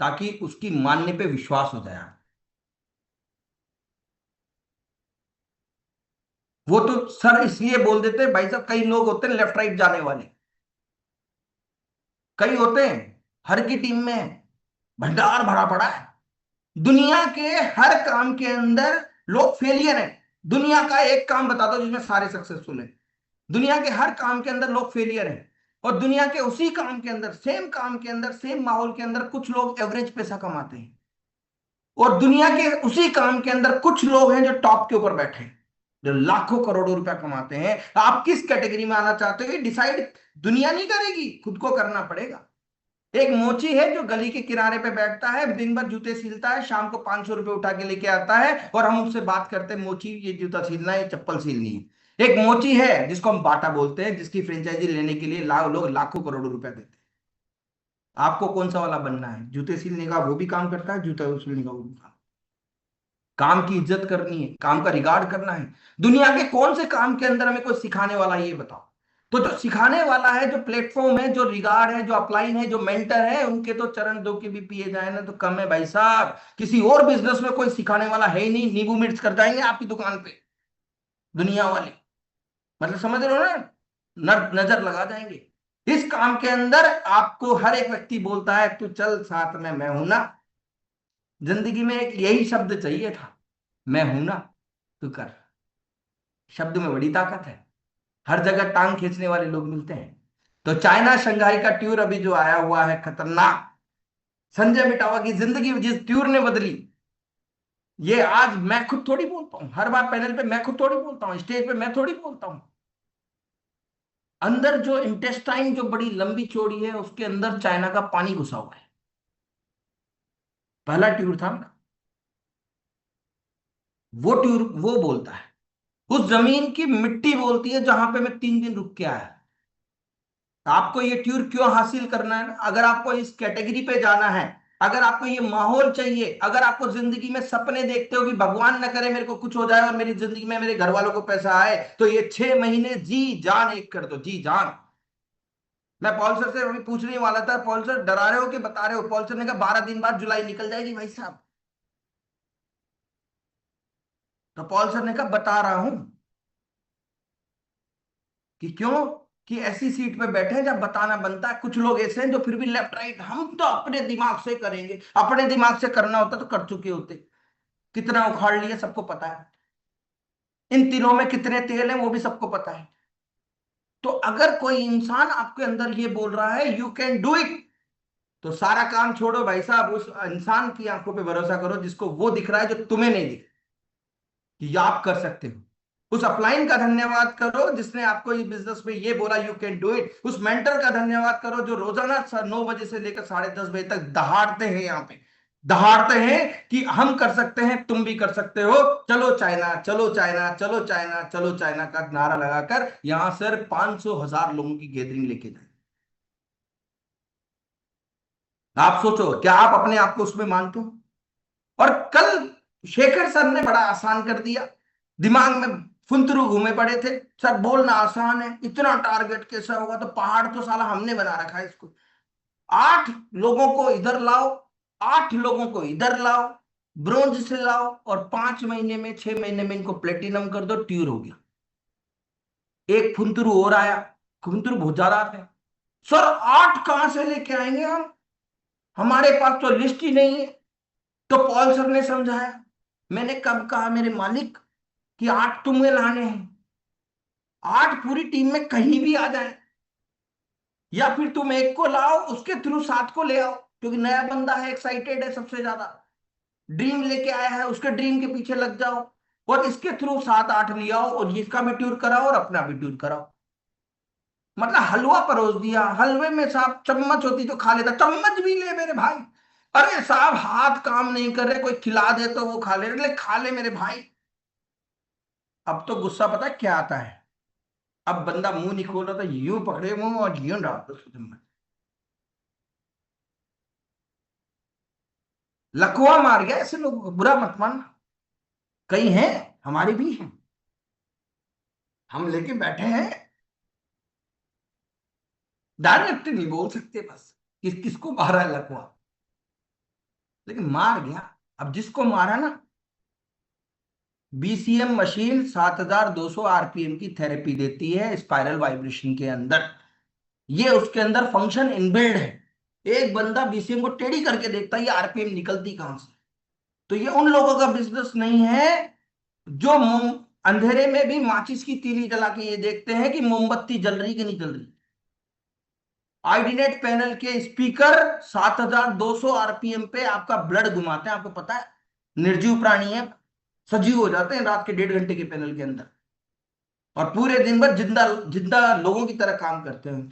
ताकि उसकी मानने पे विश्वास हो जाए। वो तो सर इसलिए बोल देते हैं भाई साहब, कई लोग होते हैं लेफ्ट राइट जाने वाले, कई होते हैं, हर की टीम में भंडार भरा पड़ा है। दुनिया के हर काम के अंदर लोग फेलियर हैं। दुनिया का एक काम बता दो जिसमें सारे सक्सेसफुल हैं। दुनिया के हर काम के अंदर लोग फेलियर हैं, और दुनिया के उसी काम के अंदर, सेम काम के अंदर, सेम माहौल के अंदर कुछ लोग एवरेज पैसा कमाते हैं, और दुनिया के उसी काम के अंदर कुछ लोग हैं जो टॉप के ऊपर बैठे हैं, जो लाखों करोड़ों रुपया कमाते हैं। आप किस कैटेगरी में आना चाहते हो ये डिसाइड दुनिया नहीं करेगी, खुद को करना पड़ेगा। एक मोची है जो गली के किनारे पे बैठता है, दिन भर जूते सीलता है, शाम को 500 रुपए उठा के लेके आता है, और हम उससे बात करते हैं मोची ये जूता सीलना है, ये चप्पल सीलनी है। एक मोची है जिसको हम बाटा बोलते हैं, जिसकी फ्रेंचाइजी लेने के लिए लोग लाखों करोड़ों रुपया देते हैं। आपको कौन सा वाला बनना है? जूते सीलने का वो भी काम करता है, जूता सीलने का वो भी काम की इज्जत करनी है, काम का रिगार्ड करना है। दुनिया के कौन से काम के अंदर हमें कोई सिखाने वाला है ये बताओ। तो जो सिखाने वाला है, जो प्लेटफॉर्म है, जो रिगार्ड है, जो अपलाइन है, जो मेंटर है, उनके तो चरण दो के भी पिए जाए ना तो कम है भाई साहब। किसी और बिजनेस में कोई सिखाने वाला है ही नहीं, नींबू मिर्च कर जाएंगे आपकी दुकान पे दुनिया वाले, मतलब समझ रहे हो ना, नजर लगा जाएंगे। इस काम के अंदर आपको हर एक व्यक्ति बोलता है तू चल साथ में, मैं हूं ना। जिंदगी में एक यही शब्द चाहिए था, मैं हूं ना, तू कर। शब्द में बड़ी ताकत है, हर जगह टांग खींचने वाले लोग मिलते हैं। तो चाइना शंघाई का ट्यूर अभी जो आया हुआ है खतरनाक, संजय मिटावा की जिंदगी जिस ट्यूर ने बदली, ये आज मैं खुद थोड़ी बोलता हूं, हर बार पैनल पे मैं खुद थोड़ी बोलता हूं, स्टेज पे मैं थोड़ी बोलता हूं। अंदर जो इंटेस्टाइन जो बड़ी लंबी चौड़ी है उसके अंदर चाइना का पानी घुसा हुआ है। पहला ट्यूर था ना, वो ट्यूर वो बोलता है, उस जमीन की मिट्टी बोलती है जहां पे मैं 3 दिन रुक के आया। आपको ये ट्यूर क्यों हासिल करना है? अगर आपको इस कैटेगरी पे जाना है, अगर आपको ये माहौल चाहिए, अगर आपको जिंदगी में सपने देखते हो कि भगवान न करे मेरे को कुछ हो जाए और मेरी जिंदगी में मेरे घर वालों को पैसा आए, तो ये 6 महीने जी जान एक कर दो, जी जान। मैं पॉल सर से अभी पूछने ही वाला था, पॉल सर डरा रहे हो कि बता रहे हो? पॉल सर ने कहा 12 दिन बाद जुलाई निकल जाएगी भाई साहब। तो पॉल सर ने कहा बता रहा हूं कि क्यों, कि ऐसी सीट पे बैठे हैं जब बताना बनता है। कुछ लोग ऐसे हैं जो फिर भी लेफ्ट राइट, हम तो अपने दिमाग से करेंगे, अपने दिमाग से करना होता तो कर चुके होते। कितना उखाड़ लिए सबको पता है, इन तिलों में कितने तेल हैं वो भी सबको पता है। तो अगर कोई इंसान आपके अंदर ये बोल रहा है यू कैन डू इट, तो सारा काम छोड़ो भाई साहब, उस इंसान की आंखों पे भरोसा करो जिसको वो दिख रहा है जो तुम्हें नहीं दिख, कि आप कर सकते हो। उस अपलाइन का धन्यवाद करो जिसने आपको इस बिजनेस में ये बोला यू कैन डू इट। उस मेंटर का धन्यवाद करो जो रोजाना 9 बजे से लेकर 10:30 बजे तक दहाड़ते हैं, यहाँ पे दहाड़ते हैं कि हम कर सकते हैं, तुम भी कर सकते हो। चलो चाइना, चलो चाइना, चलो चाइना, चलो चाइना का नारा लगाकर यहां सर 500,000 लोगों की गैदरिंग लेके जाए। आप सोचो क्या आप अपने आप को उसमें मानते हो? और कल शेखर सर ने बड़ा आसान कर दिया, दिमाग में फुंतरू घूमे पड़े थे, सर बोलना आसान है, इतना टारगेट कैसा होगा? तो पहाड़ तो साला हमने बना रखा है इसको। 8 लोगों को इधर लाओ, 8 लोगों को इधर लाओ, ब्रोंज से लाओ, और 5 महीने में 6 महीने में इनको प्लेटिनम कर दो, ट्यूर हो गया। एक फुंतरू और आया, फुंतरू बहुत ज्यादा थे, सर 8 कहां से लेके आएंगे हम, हमारे पास तो लिस्ट ही नहीं है। तो पॉल सर ने समझाया, मैंने कब कहा मेरे मालिक कि 8 तुम्हें लाने हैं? 8 पूरी टीम में कहीं भी आ जाए, या फिर तुम एक को लाओ उसके थ्रू 7 को ले आओ, क्योंकि नया बंदा है, एक्साइटेड है, सबसे ज्यादा ड्रीम लेके आया है, उसके ड्रीम के पीछे लग जाओ, और इसके थ्रू 7-8 ले आओ, और इसका भी टूर कराओ और अपना भी टूर कराओ। मतलब हलवा परोस दिया, हलवे में साहब चम्मच होती तो खा लेता, चम्मच भी ले मेरे भाई। अरे साहब हाथ काम नहीं कर रहे, कोई खिला दे तो वो खा ले खा ले मेरे भाई। अब तो गुस्सा पता है क्या आता है? अब बंदा मुंह नहीं खोल रहा था, यूं पकड़े मुंह और यूं डाल दो उसको चम्मच। लकवा मार गया ऐसे लोगों को, बुरा मत मानना, कई हैं, हमारे भी हैं, हम लेके बैठे हैं, डायरेक्ट नहीं बोल सकते बस किसको मारा है लकवा, लेकिन मार गया। अब जिसको मारा ना, बीसीएम मशीन 7,200 आरपीएम की थेरेपी देती है स्पाइरल वाइब्रेशन के अंदर, ये उसके अंदर फंक्शन इनबिल्ड है। एक बंदा बीसीएम को टेढ़ी करके देखता है ये आरपीएम निकलती कहां से। तो ये उन लोगों का बिजनेस नहीं है जो अंधेरे में भी माचिस की तीली जला के ये देखते हैं कि मोमबत्ती जल रही कि नहीं जल रही। आईडीनेट पैनल के स्पीकर 7200 आरपीएम पे आपका ब्लड घुमाते हैं, आपको पता है। निर्जीव प्राणी है, सजीव हो जाते हैं रात के 1.5 घंटे के पैनल के अंदर, और पूरे दिन भर जिंदा जिंदा लोगों की तरह काम करते हैं।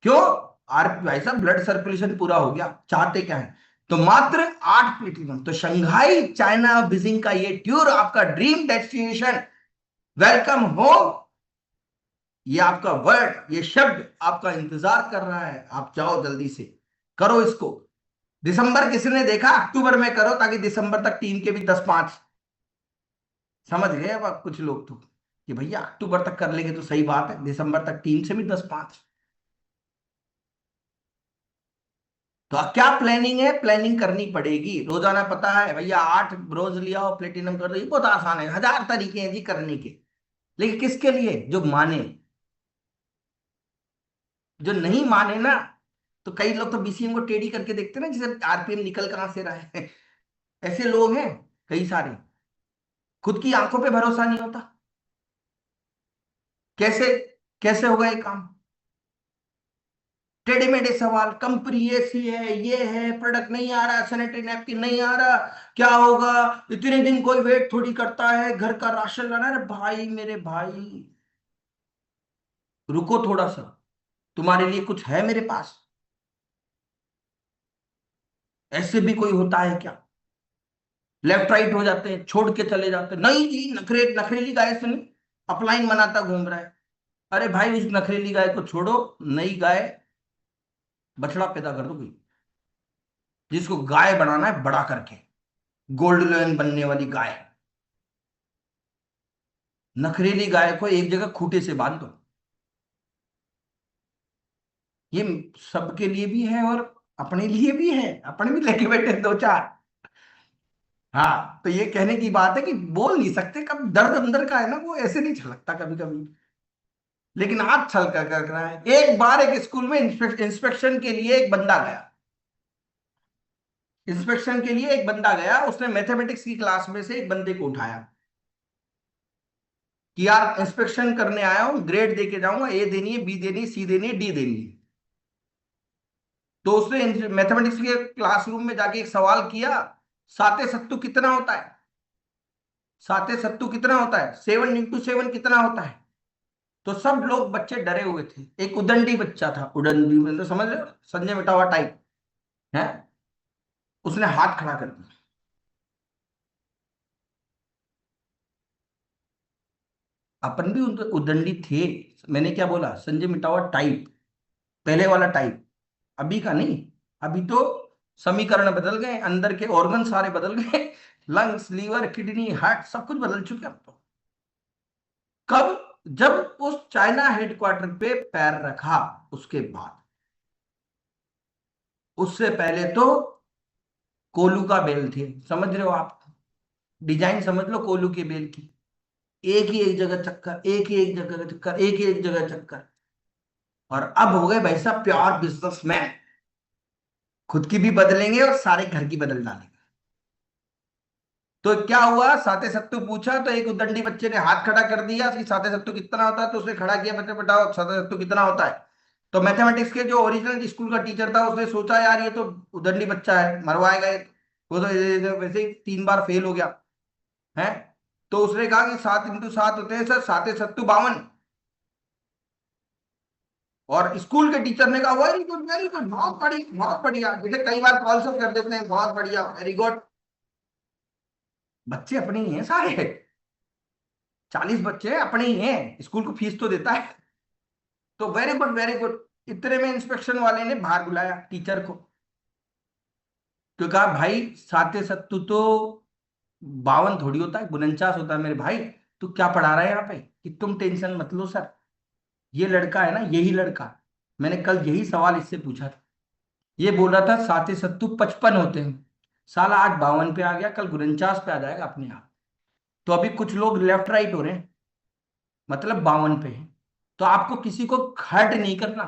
क्यों? आर भाई साहब, ब्लड सर्कुलेशन पूरा हो गया, चाहते क्या है। तो मात्र 8 प्लेटिनम। तो शंघाई चाइना बीजिंग का ये टूर आपका ड्रीम डेस्टिनेशन, वेलकम होम, ये आपका वर्ड, ये शब्द आपका इंतजार कर रहा है। आप जाओ जल्दी से, करो इसको। दिसंबर किसने देखा, अक्टूबर में करो, ताकि दिसंबर तक टीम के भी 10-5 समझ गए। अब आप कुछ लोग तो कि भैया अक्टूबर तक कर लेंगे तो सही बात है, दिसंबर तक टीम से भी 10-5। तो क्या प्लानिंग है? प्लानिंग करनी पड़ेगी रोजाना। पता है भैया, 8 ब्रोंज लिया और प्लेटिनम कर दो, ये बहुत आसान है। 1000 तरीके हैं जी करने के, लेकिन किसके लिए? जो माने। जो नहीं माने ना, तो कई लोग तो बीसीएम को टेढ़ी करके देखते हैं ना, जैसे आरपीएम निकल कहां से रहा है। ऐसे लोग हैं कई सारे, खुद की आंखों पे भरोसा नहीं होता। कैसे कैसे होगा ये काम? टेढ़े मेढ़े सवाल, कंपनी ऐसी है, ये है, प्रोडक्ट नहीं आ रहा, सैनिटरी नैपकिन नहीं आ रहा, क्या होगा, इतने दिन कोई वेट थोड़ी करता है, घर का राशन लाना। अरे भाई, मेरे भाई, रुको थोड़ा सा, तुम्हारे लिए कुछ है मेरे पास। ऐसे भी कोई होता है क्या? लेफ्ट राइट हो जाते हैं, छोड़ के चले जाते हैं। नहीं जी, नखरेली गाय से नहीं, अपलाइन बनाता घूम रहा है। अरे भाई, उस नखरेली गाय को छोड़ो, नई गाय, बछड़ा पैदा कर दो कोई, जिसको गाय बनाना है बड़ा करके, गोल्ड लोन बनने वाली गाय। नखरेली गाय को एक जगह खूंटे से बांध दो। ये सबके लिए भी है और अपने लिए भी है, अपने भी लेके बैठे हैं 2-4। हाँ, तो ये कहने की बात है कि बोल नहीं सकते, कब दर्द अंदर का है ना, वो ऐसे नहीं छलकता कभी कभी, लेकिन आज छल कर रहा है। एक बार एक स्कूल में इंस्पेक्शन के लिए एक बंदा गया। इंस्पेक्शन के लिए एक बंदा गया, उसने मैथमेटिक्स की क्लास में से एक बंदे को उठाया कि यार इंस्पेक्शन करने आया हूं, ग्रेड दे के जाऊंगा, ए देनी है, बी देनी है, सी देनी है, डी देनी है। तो उसने मैथमेटिक्स के क्लासरूम में जाके एक सवाल किया, साते सत्तू कितना होता है? साते सत्तू कितना होता है? 7 × 7 कितना होता है? तो सब लोग बच्चे डरे हुए थे। एक उदंडी बच्चा था, उदंडी मतलब समझ रहे हो, संजय मिटावा टाइप है, उसने हाथ खड़ा कर दिया। अपन भी उदंडी थे। मैंने क्या बोला? संजय मिटावा टाइप, पहले वाला टाइप, अभी का नहीं। अभी तो समीकरण बदल गए, अंदर के ऑर्गन सारे बदल गए। लंग्स, लीवर, किडनी, हार्ट, सब कुछ बदल चुके अब तो। कब? जब उस चाइना हेडक्वार्टर पे पैर रखा, उसके बाद। उससे पहले तो कोलू का बेल थे, समझ रहे हो आप? डिजाइन समझ लो कोलू के बेल की, एक ही एक जगह चक्कर, एक ही एक जगह चक्कर, एक ही एक जगह चक्कर। और अब हो गए भाई साहब प्योर बिजनेसमैन, खुद की भी बदलेंगे और सारे घर की बदल डालेंगे। तो क्या हुआ, साते सत्तू पूछा तो एक उदंडी बच्चे ने हाथ खड़ा कर दिया कि साते सत्तू कितना होता है। तो उसने खड़ा किया, बच्चे बताओ साते सत्तू कितना होता है। तो मैथमेटिक्स के जो ओरिजिनल स्कूल का टीचर था, उसने सोचा यार ये तो उदंडी बच्चा है, मरवाएगा ये तो। वो तो वैसे ही 3 बार फेल हो गया है। तो उसने कहा कि 7 × 7 होते हैं सर, साते सत्तू 52। और स्कूल के टीचर ने कहा वेरी गुड, वेरी गुड, बहुत बढ़िया, बहुत बढ़िया। बेटे कई बार कॉल सब कर देते हैं, बहुत बढ़िया, वेरी गुड। बच्चे अपने ही हैं सारे, 40 बच्चे अपने ही हैं, स्कूल को फीस तो देता है। तो वेरी गुड, वेरी गुड। इतने में इंस्पेक्शन वाले ने बाहर बुलाया टीचर को, तो कहा भाई साते सत्तू तो 52 थोड़ी होता है, 49 होता है मेरे भाई। तू क्या पढ़ा रहा है यहाँ पे? कि तुम टेंशन मत लो सर, ये लड़का है ना, यही लड़का, मैंने कल यही सवाल इससे पूछा था। ये बोल रहा था साते सत्तू 55 होते हैं, साला आज 52 पे आ गया, कल 49 पे आ जाएगा अपने आप। तो अभी कुछ लोग लेफ्ट राइट हो रहे हैं, मतलब 52 पे है। तो आपको किसी को हर्ट नहीं करना।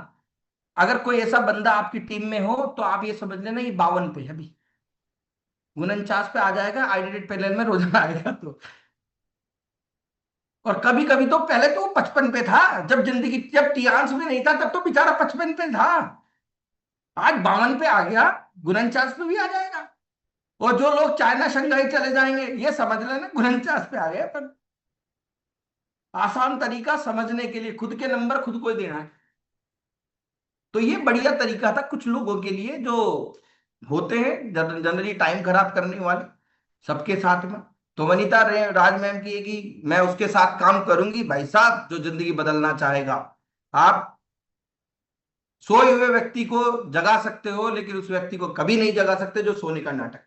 अगर कोई ऐसा बंदा आपकी टीम में हो तो आप ये समझ लेना ये 52 पे है, अभी 49 पे आ जाएगा, आइडेंटिटी पैनल में रोजाना आएगा। तो और कभी कभी तो पहले तो 55 पे था, जब टियांस में नहीं था तब तो बेचारा 55 पे था। आज 52 पे आ गया, 49 पे भी आ जाएगा। और जो लोग चाइना शंघाई चले जाएंगे, ये समझ लेना 49 पे आ गए। पर आसान तरीका समझने के लिए, खुद के नंबर खुद को ही देना है। तो ये बढ़िया तरीका था कुछ लोगों के लिए जो होते हैं जनरली टाइम खराब करने वाले सबके साथ में। तो वनिता राज मैम की है कि मैं उसके साथ काम करूंगी भाई साहब जो जिंदगी बदलना चाहेगा। आप सोए हुए व्यक्ति को जगा सकते हो, लेकिन उस व्यक्ति को कभी नहीं जगा सकते जो सोने का नाटक।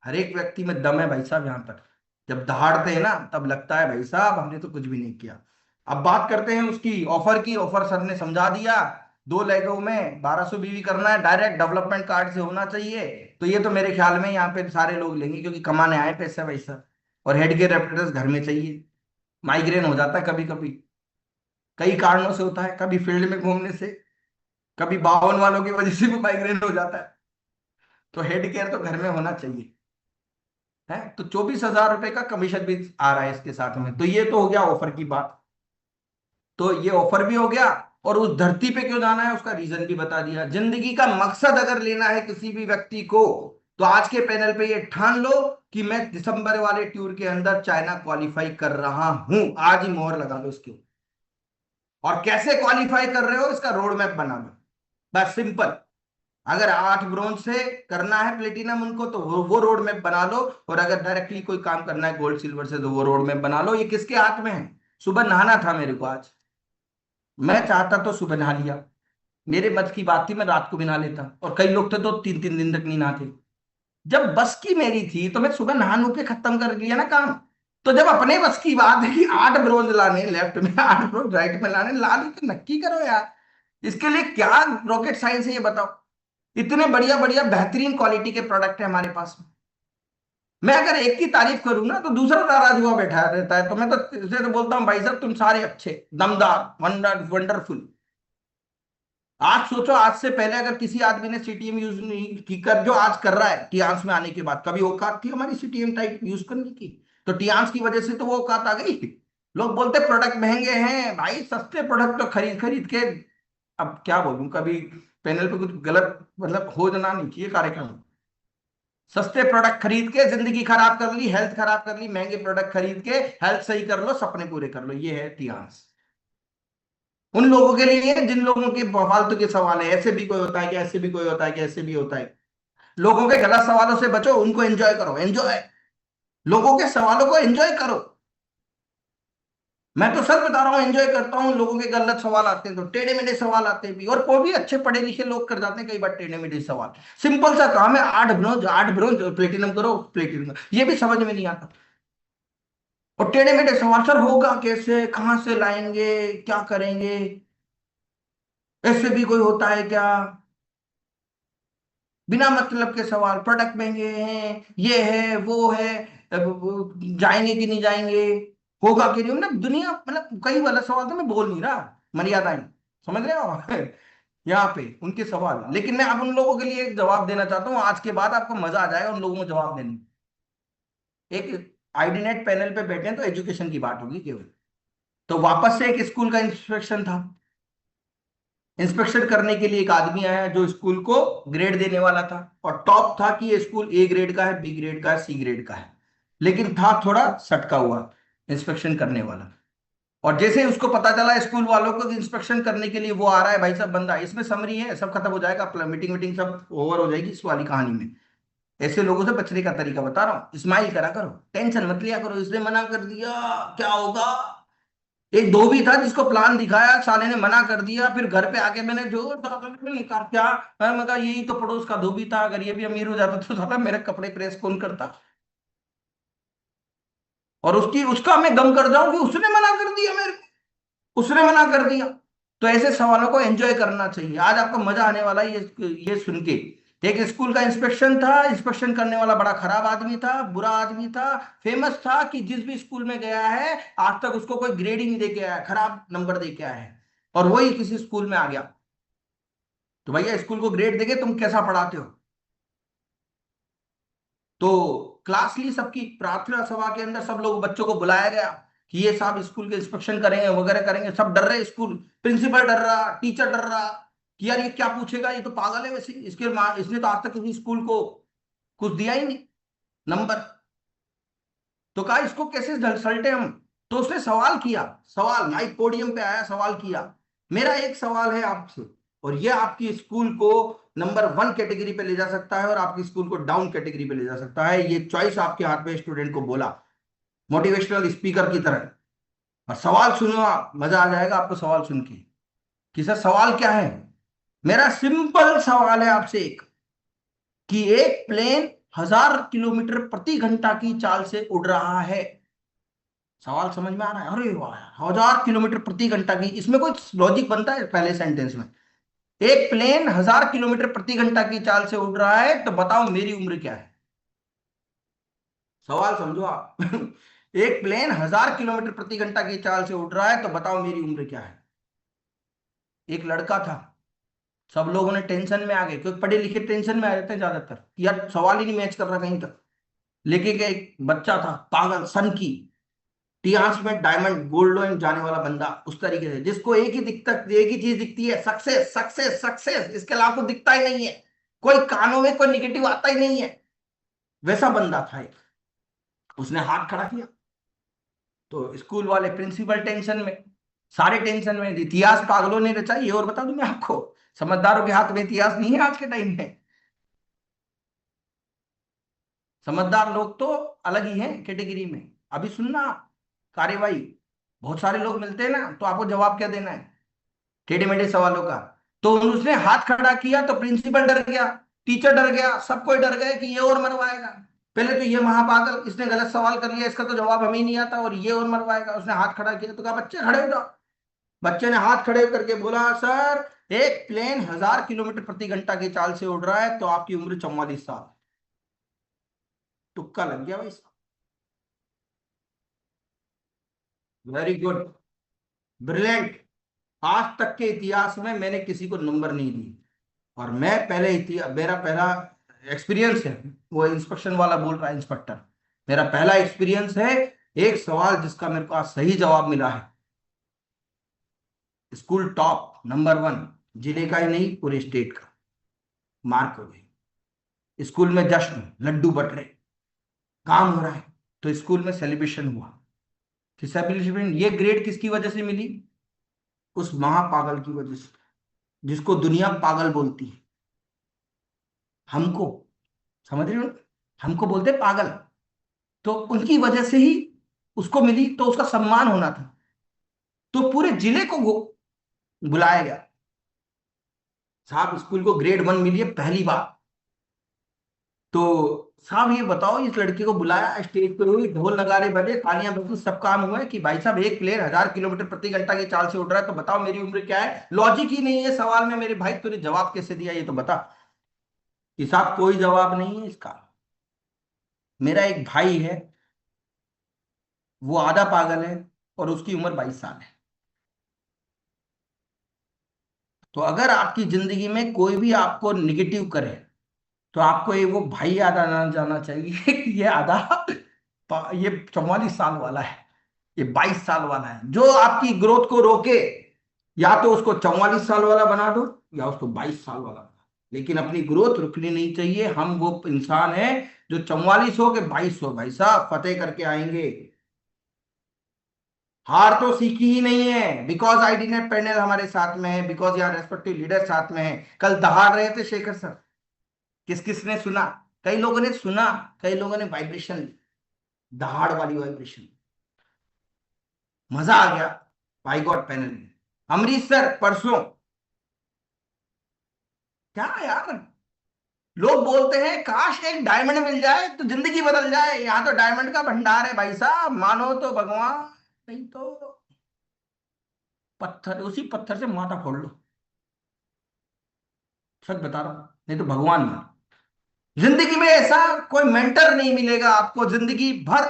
हर एक व्यक्ति में दम है भाई साहब। यहाँ पर जब दहाड़ते हैं ना, तब लगता है भाई साहब हमने तो कुछ भी नहीं किया। अब बात करते हैं उसकी ऑफर की। ऑफर सर ने समझा दिया, 2 लेगों में 1200 बीवी करना है, डायरेक्ट डेवलपमेंट कार्ड से होना चाहिए। तो ये तो मेरे ख्याल में यहाँ पे सारे लोग लेंगे, क्योंकि कमाने आए पैसा वैसा। और हेड गेयर रेफरेंस घर में चाहिए। माइग्रेन हो जाता है कभी कभी, कई कारणों से होता है, कभी फील्ड में घूमने से, कभी 52 वालों की वजह से भी माइग्रेन हो जाता है। तो हेड केयर तो घर में होना चाहिए। है तो 24,000 रुपए का कमीशन भी आ रहा है इसके साथ में। तो ये तो हो गया ऑफर की बात। तो ये ऑफर भी हो गया, और उस धरती पे क्यों जाना है उसका रीजन भी बता दिया। जिंदगी का मकसद अगर लेना है किसी भी व्यक्ति को, तो आज के पैनल पे ये ठान लो कि मैं दिसंबर वाले टूर के अंदर चाइना क्वालिफाई कर रहा हूं। आज ही मोहर लगा लो इसके। और कैसे क्वालिफाई कर रहे हो इसका रोड मैप बना लो, बस सिंपल। अगर 8 ब्रोंज से करना है प्लेटिनम उनको, तो वो रोड मैप बना लो। और अगर डायरेक्टली कोई काम करना है गोल्ड सिल्वर से, तो वो रोड मैप बना लो। ये किसके हाथ में है? सुबह नहाना था मेरे को आज, मैं चाहता तो सुबह नहा लिया, मेरे बस की बात थी, मैं रात को भी नहा लेता। और कई लोग थे तो 3-3 दिन तक नहीं नहाते। जब बस की मेरी थी तो मैं सुबह नहा नू के खत्म कर लिया ना काम। तो जब अपने बस की बात है कि 8 ब्रोंज लाने लेफ्ट में, 8 ब्रोंज राइट में लाने, ला दी तो नक्की करो यार। इसके लिए क्या रॉकेट साइंस है ये बताओ। इतने बढ़िया बढ़िया बेहतरीन क्वालिटी के प्रोडक्ट है हमारे पास में। मैं अगर एक की तारीफ करूं ना, तो दूसरा नाराज हुआ बैठा रहता है। तो मैं तो इसे तो बोलता हूँ भाई साहब तुम सारे अच्छे, दमदार, वंडरफुल। आज सोचो, आज से पहले अगर किसी आदमी ने सीटीएम यूज नहीं की कर, जो आज कर रहा है टियांस में आने के बाद, कभी औकात थी हमारी सीटीएम टाइप यूज करने की? तो टियांस की वजह से तो वो औकात आ गई। लोग बोलते प्रोडक्ट महंगे हैं भाई, सस्ते प्रोडक्ट तो खरीद खरीद के, अब क्या बोलूं, कभी पैनल पे कुछ गलत मतलब हो जाना नहीं चाहिए कार्यक्रम। सस्ते प्रोडक्ट खरीद के जिंदगी खराब कर ली, हेल्थ खराब कर ली। महंगे प्रोडक्ट खरीद के हेल्थ सही कर लो, सपने पूरे कर लो। ये है टियांस। उन लोगों के लिए जिन लोगों के फालतू के सवाल है, ऐसे भी कोई होता है कि ऐसे भी कोई होता है कि ऐसे भी होता है। लोगों के गलत सवालों से बचो, उनको एंजॉय करो, एंजॉय। लोगों के सवालों को एंजॉय करो। मैं तो सच बता रहा हूँ, एंजॉय करता हूँ। लोगों के गलत सवाल आते हैं तो टेढ़े मेढ़े सवाल आते हैं भी, और वो भी अच्छे पढ़े लिखे लोग कर जाते हैं कई बार टेढ़े मेढ़े सवाल। सिंपल सा काम है, 8 ब्रोंज प्लेटिनम करो, प्लेटिनम। ये भी समझ में नहीं आता। और टेढ़े मेढ़े सवाल, सर होगा कैसे, कहाँ से लाएंगे, क्या करेंगे, ऐसे भी कोई होता है क्या? बिना मतलब के सवाल, प्रोडक्ट महंगे हैं, ये है वो है, जाएंगे कि नहीं जाएंगे, होगा कि नहीं, मतलब दुनिया, मतलब कई वाला सवाल तो मैं बोल नहीं रहा, मर्यादाएं, समझ रहे हो? यहाँ पे उनके सवाल। लेकिन मैं अब उन लोगों के लिए एक जवाब देना चाहता हूँ। आज के बाद आपको मजा आ जाएगा उन लोगों को जवाब देने में। एक आईडी नेट पैनल पे बैठे हैं तो एजुकेशन की बात होगी केवल। तो वापस से एक स्कूल का इंस्पेक्शन था। इंस्पेक्शन करने के लिए एक आदमी आया जो स्कूल को ग्रेड देने वाला था। और टॉप था कि ये स्कूल ए ग्रेड का है, बी ग्रेड का है, सी ग्रेड का है। लेकिन था थोड़ा सटका हुआ इंस्पेक्शन करने वाला। और जैसे ही उसको पता चला स्कूल वालों को कि इंस्पेक्शन करने के लिए वो आ रहा है, भाई साहब बंदा, इसमें समरी है, सब खत्म हो जाएगा, मीटिंग मीटिंग सब ओवर हो जाएगी इस वाली कहानी में। ऐसे लोगों से बचने का तरीका बता रहा हूँ। स्माइल करा करो, टेंशन मत लिया करो, इसने मना कर दिया क्या होगा। एक धोबी था जिसको प्लान दिखाया, साले ने मना कर दिया। फिर घर पे आके मैंने जो कहा, क्या मैं कहा यही तो पड़ोस का धोबी था, अगर ये भी अमीर हो जाता तो साला मेरे कपड़े प्रेस कौन करता। और उसकी उसका मैं गम कर जाऊं कि उसने मना कर दिया मेरे को, उसने मना कर दिया। तो ऐसे सवालों को एंजॉय करना चाहिए। आज आपको मजा आने वाला है ये सुन के। एक स्कूल का इंस्पेक्शन था, इंस्पेक्शन करने वाला बड़ा खराब आदमी था, बुरा आदमी था। फेमस था कि जिस भी स्कूल में गया है आज तक उसको कोई ग्रेड ही नहीं दे के आया, खराब नंबर दे के आया है। और वही किसी स्कूल में आ गया। तो भैया स्कूल को ग्रेड देके तुम कैसा पढ़ाते हो? तो क्लास ली सबकी, प्रार्थना सभा के अंदर सब लोग बच्चों को बुलाया गया कि ये साहब स्कूल के इंस्पेक्शन करेंगे वगैरह करेंगे। सब डर रहे, स्कूल प्रिंसिपल डर रहा, टीचर डर रहा कि यार ये क्या पूछेगा, ये तो पागल है, वैसे इसने तो आज तक किसी स्कूल को कुछ दिया ही नहीं नंबर, तो कहा इसको कैसे सल्टे हम। तो उसने सवाल किया, सवाल माइक पोडियम पे आया, सवाल किया, मेरा एक सवाल है आपसे, और ये आपकी स्कूल को नंबर 1 कैटेगरी पे ले जा सकता है और आपकी स्कूल को डाउन कैटेगरी पे ले जा सकता है, ये चॉइस आपके हाथ में। स्टूडेंट को बोला मोटिवेशनल स्पीकर की तरह, और सवाल सुनो आप, मजा आ जाएगा आपको सवाल सुन के कि सर सवाल क्या है। मेरा सिंपल सवाल है आपसे एक, कि एक प्लेन 1000 किलोमीटर प्रति घंटा की चाल से उड़ रहा है। सवाल समझ में आ रहा है? अरे वाह, 1000 किलोमीटर प्रति घंटा की, इसमें कोई लॉजिक बनता है पहले सेंटेंस में? एक प्लेन 1000 किलोमीटर प्रति घंटा की चाल से उड़ रहा है, तो बताओ मेरी उम्र क्या है? सवाल समझो आप। एक प्लेन 1000 किलोमीटर प्रति घंटा की चाल से उड़ रहा है, तो बताओ मेरी उम्र क्या है? एक लड़का था, सब लोगों ने टेंशन में आ गए, क्योंकि पढ़े लिखे टेंशन में आ जाते हैं ज्यादातर कि यार सवाल ही नहीं मैच कर रहा कहीं तक। लेकिन एक बच्चा था पागल, सन की टियास में डायमंड गोल्ड लोन जाने वाला बंदा, उस तरीके से जिसको एक ही चीज दिखती है, सक्सेस सक्सेस सक्सेस, इसके अलावा कुछ दिखता ही नहीं है, कोई कानों में कोई निगेटिव आता ही नहीं है, वैसा बंदा था एक। उसने हाथ खड़ा किया तो स्कूल वाले प्रिंसिपल टेंशन में, सारे टेंशन में, इतिहास पागलों ने रचा, ये और बता दूं मैं आपको, समझदारों के हाथ में इतिहास नहीं है आज के टाइम में। समझदार लोग तो अलग ही हैं कैटेगरी में। अभी सुनना आप, कार्यवाही, बहुत सारे लोग मिलते हैं ना, तो आपको जवाब क्या देना है टेढ़े मेढ़े सवालों का। तो उसने हाथ खड़ा किया तो प्रिंसिपल डर गया, टीचर डर गया, सब कोई डर गए कि ये और मरवाएगा। पहले तो ये महापागल, इसने गलत सवाल कर लिया, इसका तो जवाब हमें ही नहीं आता, और ये और मरवाएगा। उसने हाथ खड़ा किया तो कहा बच्चे खड़े हो जाओ। बच्चे ने हाथ खड़े करके बोला सर, एक प्लेन 1000 किलोमीटर प्रति घंटा की चाल से उड़ रहा है, तो आपकी उम्र 44 साल। तुक्का लग गया भाई साहब। Very good, brilliant. आज तक के इतिहास में मैंने किसी को नंबर नहीं दी, और मैं पहले इतिहास, मेरा पहला एक्सपीरियंस है, वो इंस्पेक्शन वाला बोल रहा है इंस्पेक्टर, मेरा पहला एक्सपीरियंस है। एक सवाल जिसका मेरे को आज सही जवाब मिला है, स्कूल टॉप नंबर 1, जिले का ही नहीं पूरे स्टेट का, मार्क हो गई। स्कूल में जश्न, लड्डू बट रहे, काम हो रहा है, तो स्कूल में सेलिब्रेशन हुआ। कि सेलिब्रेशन, ये ग्रेड किसकी वजह से मिली? उस महापागल की वजह से, जिसको दुनिया पागल बोलती है। हमको, समझ रहे हो, हमको बोलते हैं पागल, तो उनकी वजह से ही उसको मिली, तो उसका सम्मान होना था, तो पूरे जिले को बुलाया गया, साहब स्कूल को ग्रेड 1 मिली है पहली बार। तो साहब ये बताओ, इस लड़के को बुलाया, स्टेज पे हुई, ढोल नगाड़े बजे, तालियां बजी, सब काम हुआ है कि भाई साहब एक प्लेयर 1000 किलोमीटर प्रति घंटा की चाल से उड़ रहा है, तो बताओ मेरी उम्र क्या है? लॉजिक ही नहीं है सवाल में मेरे भाई, तूने जवाब कैसे दिया ये तो बता। कि साहब कोई जवाब नहीं है इसका। मेरा एक भाई है, वो आधा पागल है, और उसकी उम्र 22 साल है। तो अगर आपकी जिंदगी में कोई भी आपको निगेटिव करे, तो आपको ये वो भाई याद आना जाना चाहिए कि ये ये 44 साल वाला है, ये 22 साल वाला है, जो आपकी ग्रोथ को रोके। या तो उसको 44 साल वाला बना दो, या उसको 22 साल वाला बना दो, लेकिन अपनी ग्रोथ रुकनी नहीं चाहिए। हम वो इंसान हैं जो 44 हो के 22 हो, भाई साहब फतेह करके आएंगे। हार तो सीखी ही नहीं है, because I D net panel हमारे साथ में है, बिकॉज यार रेस्पेक्टिव लीडर साथ में है। कल दहाड़ रहे थे शेखर सर, किस किसने सुना? कई लोगों ने सुना, कई लोगों ने वाइब्रेशन, दहाड़ वाली वाइब्रेशन, मजा आ गया। भाई गॉड पैनल में अमृतसर परसों, क्या यार, लोग बोलते हैं काश एक डायमंड मिल जाए तो जिंदगी बदल जाए। यहाँ तो डायमंड का भंडार है भाई साहब, मानो तो भगवान, नहीं तो पत्थर, उसी पत्थर से माथा फोड़ लो। सच बता रहा हूं, नहीं तो भगवान मान। जिंदगी में ऐसा कोई मेंटर नहीं मिलेगा आपको, जिंदगी भर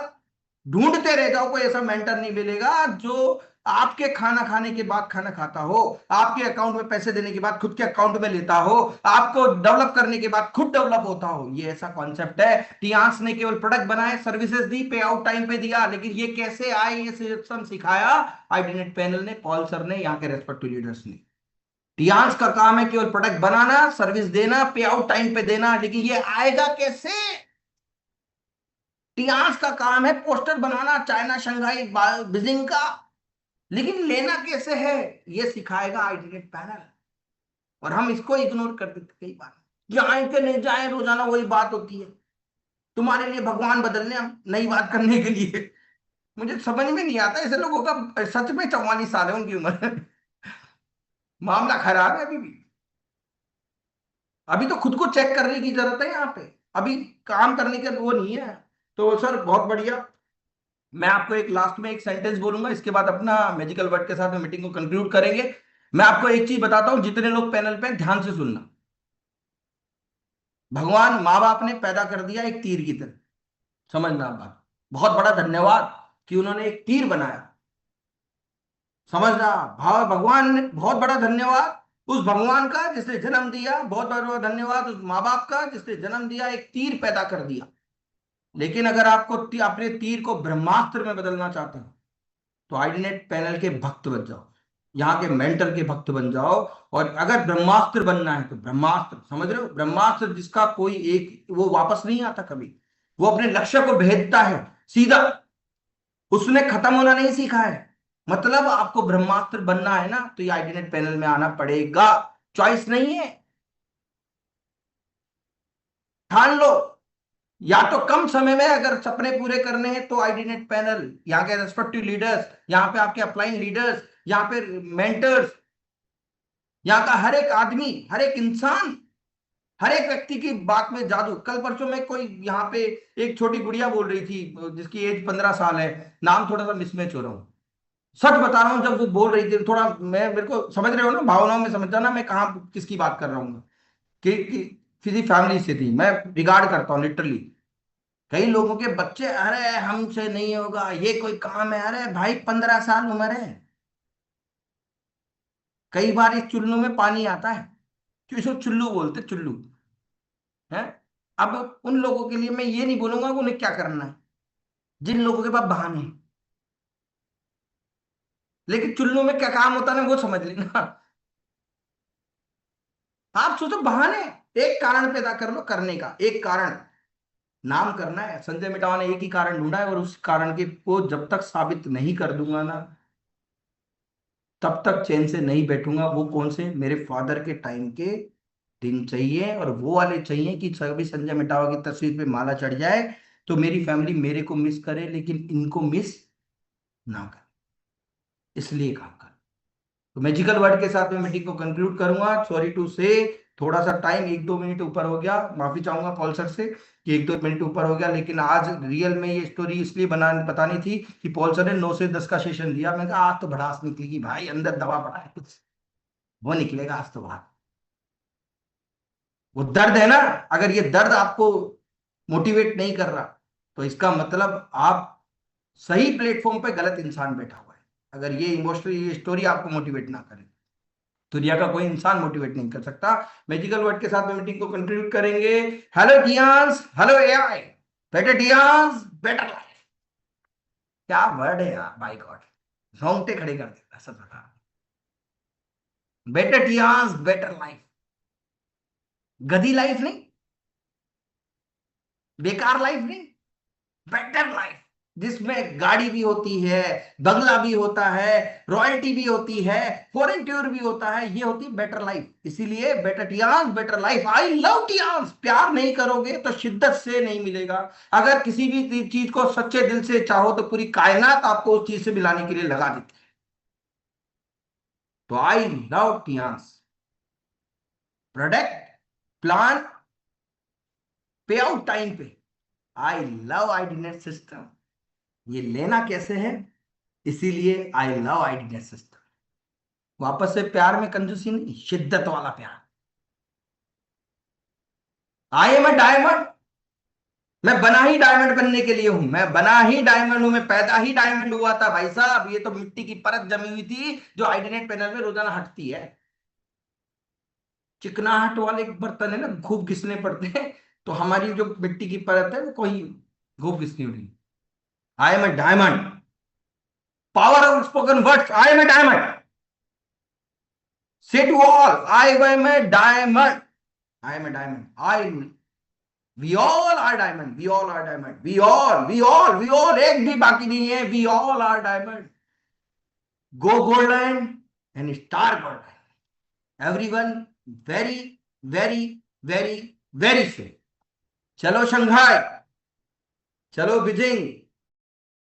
ढूंढते रह जाओ, कोई ऐसा मेंटर नहीं मिलेगा जो आपके खाना खाने के बाद खाना खाता हो, आपके अकाउंट में पैसे देने के बाद खुद के अकाउंट में लेता हो, आपको डेवलप करने के बाद खुद डेवलप होता हो। ये ऐसा कॉन्सेप्ट है। टियास ने केवल प्रोडक्ट बनाए, सर्विसेज दी, पे आउट टाइम पे दिया, लेकिन ये कैसे आए ये सिस्टम सिखाया आईडीनेट पैनल ने, पॉल सर ने, यहाँ के रेस्पेक्टिव लीडर्स ने। टियास का काम है केवल प्रोडक्ट बनाना, सर्विस देना, पे आउट टाइम पे देना, लेकिन ये आएगा कैसे? टियास का काम है पोस्टर बनाना चाइना शंघाई बीजिंग का, लेकिन लेना कैसे है ये सिखाएगा आईडीनेट पैनल। और हम इसको इग्नोर कर देते कई बार, जाए के नहीं जाए रोजाना वही बात होती है। तुम्हारे लिए भगवान बदलने, हम नई बात करने के लिए। मुझे समझ में नहीं आता ऐसे लोगों का। सच में 44 साल है उनकी उम्र। मामला खराब है अभी भी। अभी तो खुद को चेक करने की जरूरत है यहाँ पे, अभी काम करने के वो नहीं है। तो सर बहुत बढ़िया। मैं आपको एक लास्ट में एक सेंटेंस बोलूंगा, इसके बाद अपना मैजिकल वर्ड के साथ में मीटिंग को कंक्लूड करेंगे। मैं आपको एक चीज बताता हूं, जितने लोग पैनल पे हैं, ध्यान से सुनना। भगवान माँ बाप ने पैदा कर दिया एक तीर की तरह, समझना आप बात। बहुत बड़ा धन्यवाद कि उन्होंने एक तीर बनाया, समझना। भाव भगवान ने, बहुत बड़ा धन्यवाद उस भगवान का जिसने जन्म दिया, बहुत बड़ा धन्यवाद उस माँ बाप का जिसने जन्म दिया, एक तीर पैदा कर दिया। लेकिन अगर आपको अपने तीर को ब्रह्मास्त्र में बदलना चाहते हो तो आईडीनेट पैनल के भक्त बन जाओ, यहाँ के मेंटर के भक्त बन जाओ। और अगर ब्रह्मास्त्र बनना है तो ब्रह्मास्त्र, समझ रहे हो, ब्रह्मास्त्र जिसका कोई एक वो वापस नहीं आता कभी, वो अपने लक्ष्य को भेदता है सीधा, उसने खत्म होना नहीं सीखा है। मतलब आपको ब्रह्मास्त्र बनना है ना, तो ये आईडीनेट पैनल में आना पड़ेगा, चॉइस नहीं है। ठान लो, या तो कम समय में अगर सपने पूरे करने हैं तो आईडीनेट पैनल, यहाँ के रेस्पेक्टिव लीडर्स, यहाँ पे आपके अप्लाइंग लीडर्स, यहाँ पे मेंटर्स, यहाँ का हर एक आदमी, हर एक इंसान, हर एक व्यक्ति की बात में जादू। कल परसों में कोई यहाँ पे एक छोटी गुड़िया बोल रही थी जिसकी एज 15 साल है, नाम थोड़ा सा मिसमैच हो रहा हूँ, सच बता रहा हूँ। जब वो बोल रही थी थोड़ा, मैं, मेरे को समझ रहे हो ना, भावनाओं में समझ जाना मैं कहाँ किसकी बात कर रहा हूँ। कि किसी फैमिली से थी, मैं रिगार्ड करता हूँ लिटरली। कई लोगों के बच्चे, अरे हमसे नहीं होगा ये कोई काम है, अरे भाई 15 साल उम्र है। कई बार इस चुल्लू में पानी आता है, क्यों इसको चुल्लू बोलते, चुल्लू है। अब उन लोगों के लिए मैं ये नहीं बोलूंगा कि उन्हें क्या करना है, जिन लोगों के पास बहाने हैं। लेकिन चुल्लू में क्या काम होता है ना, वो समझ लेना। आप सोचो बहाने, एक कारण पैदा कर लो करने का, एक कारण नाम करना है। संजय मिटावा ने एक ही कारण ढूंढा है, और उस कारण के को जब तक साबित नहीं कर दूंगा ना, तब तक चैन से नहीं बैठूंगा। वो कौन से, मेरे फादर के टाइम के दिन चाहिए, और वो वाले चाहिए कि सभी संजय मिटावा की तस्वीर पे माला चढ़ जाए तो मेरी फैमिली मेरे को मिस करे, लेकिन इनको मिस ना करे, इसलिए काम कर। तो मैजिकल वर्ड के साथ में मीटिंग को कंक्लूड करूंगा। सॉरी टू से, थोड़ा सा टाइम 1-2 मिनट ऊपर हो गया, माफी चाहूंगा पॉल सर से कि 1-2 मिनट ऊपर हो गया। लेकिन आज रियल में ये स्टोरी इसलिए बतानी थी कि पॉल सर ने 9 से 10 का सेशन दिया। मैं कहा आज तो भड़ास निकलेगी भाई, अंदर दबा पड़ा है कुछ, वो निकलेगा आज तो बाहर। वो दर्द है ना, अगर ये दर्द आपको मोटिवेट नहीं कर रहा तो इसका मतलब आप सही प्लेटफॉर्म पे गलत इंसान बैठा हुआ है। अगर ये इमोशनल ये स्टोरी आपको मोटिवेट ना करे, दुनिया का कोई इंसान मोटिवेट नहीं कर सकता। मैजिकल वर्ड के साथ में मीटिंग को कंक्लूड करेंगे। Hello Tiens, hello AI, better Tiens better life. क्या वर्ड है यार, बाय गॉड, रोंगटे खड़े कर देता सच बता। बेटर टियान्स बेटर लाइफ, गधी लाइफ नहीं, बेकार लाइफ नहीं, बेटर लाइफ, जिसमें गाड़ी भी होती है, बंगला भी होता है, रॉयल्टी भी होती है, फॉरेन टूर भी होता है, ये होती है बेटर लाइफ। इसीलिए better Tiens better life. I love Tiens. प्यार नहीं करोगे तो शिद्दत से नहीं मिलेगा। अगर किसी भी चीज को सच्चे दिल से चाहो तो पूरी कायनात आपको उस चीज से मिलाने के लिए लगा देती है। तो I love Tiens, product, plan, pay out time पे। I love IDNet system. ये लेना कैसे है, इसीलिए आई लव आईडीनेट सिस्टम। वापस से प्यार में कंजूसी नहीं, शिद्दत वाला प्यार। आई एम अ डायमंड, मैं बना ही डायमंड बनने के लिए हूं, मैं बना ही डायमंड हूं, मैं पैदा ही डायमंड हुआ था भाई साहब। ये तो मिट्टी की परत जमी हुई थी जो आइडेनेट पैनल में रोजाना हटती है। चिकनाहट वाले बर्तन है ना, खूब घिसने पड़ते हैं, तो हमारी जो मिट्टी की परत है वो कोई खूब घिसनी उड़ी। I am a diamond, power of spoken words, I am a diamond. Say to all, I am a diamond, I am a diamond, I, we all are diamond, we all are diamond, we all, we all, we all, एक भी बाकी नहीं है, we all are diamond. Go golden and star golden, everyone, very very very very safe. चलो Shanghai, चलो Beijing,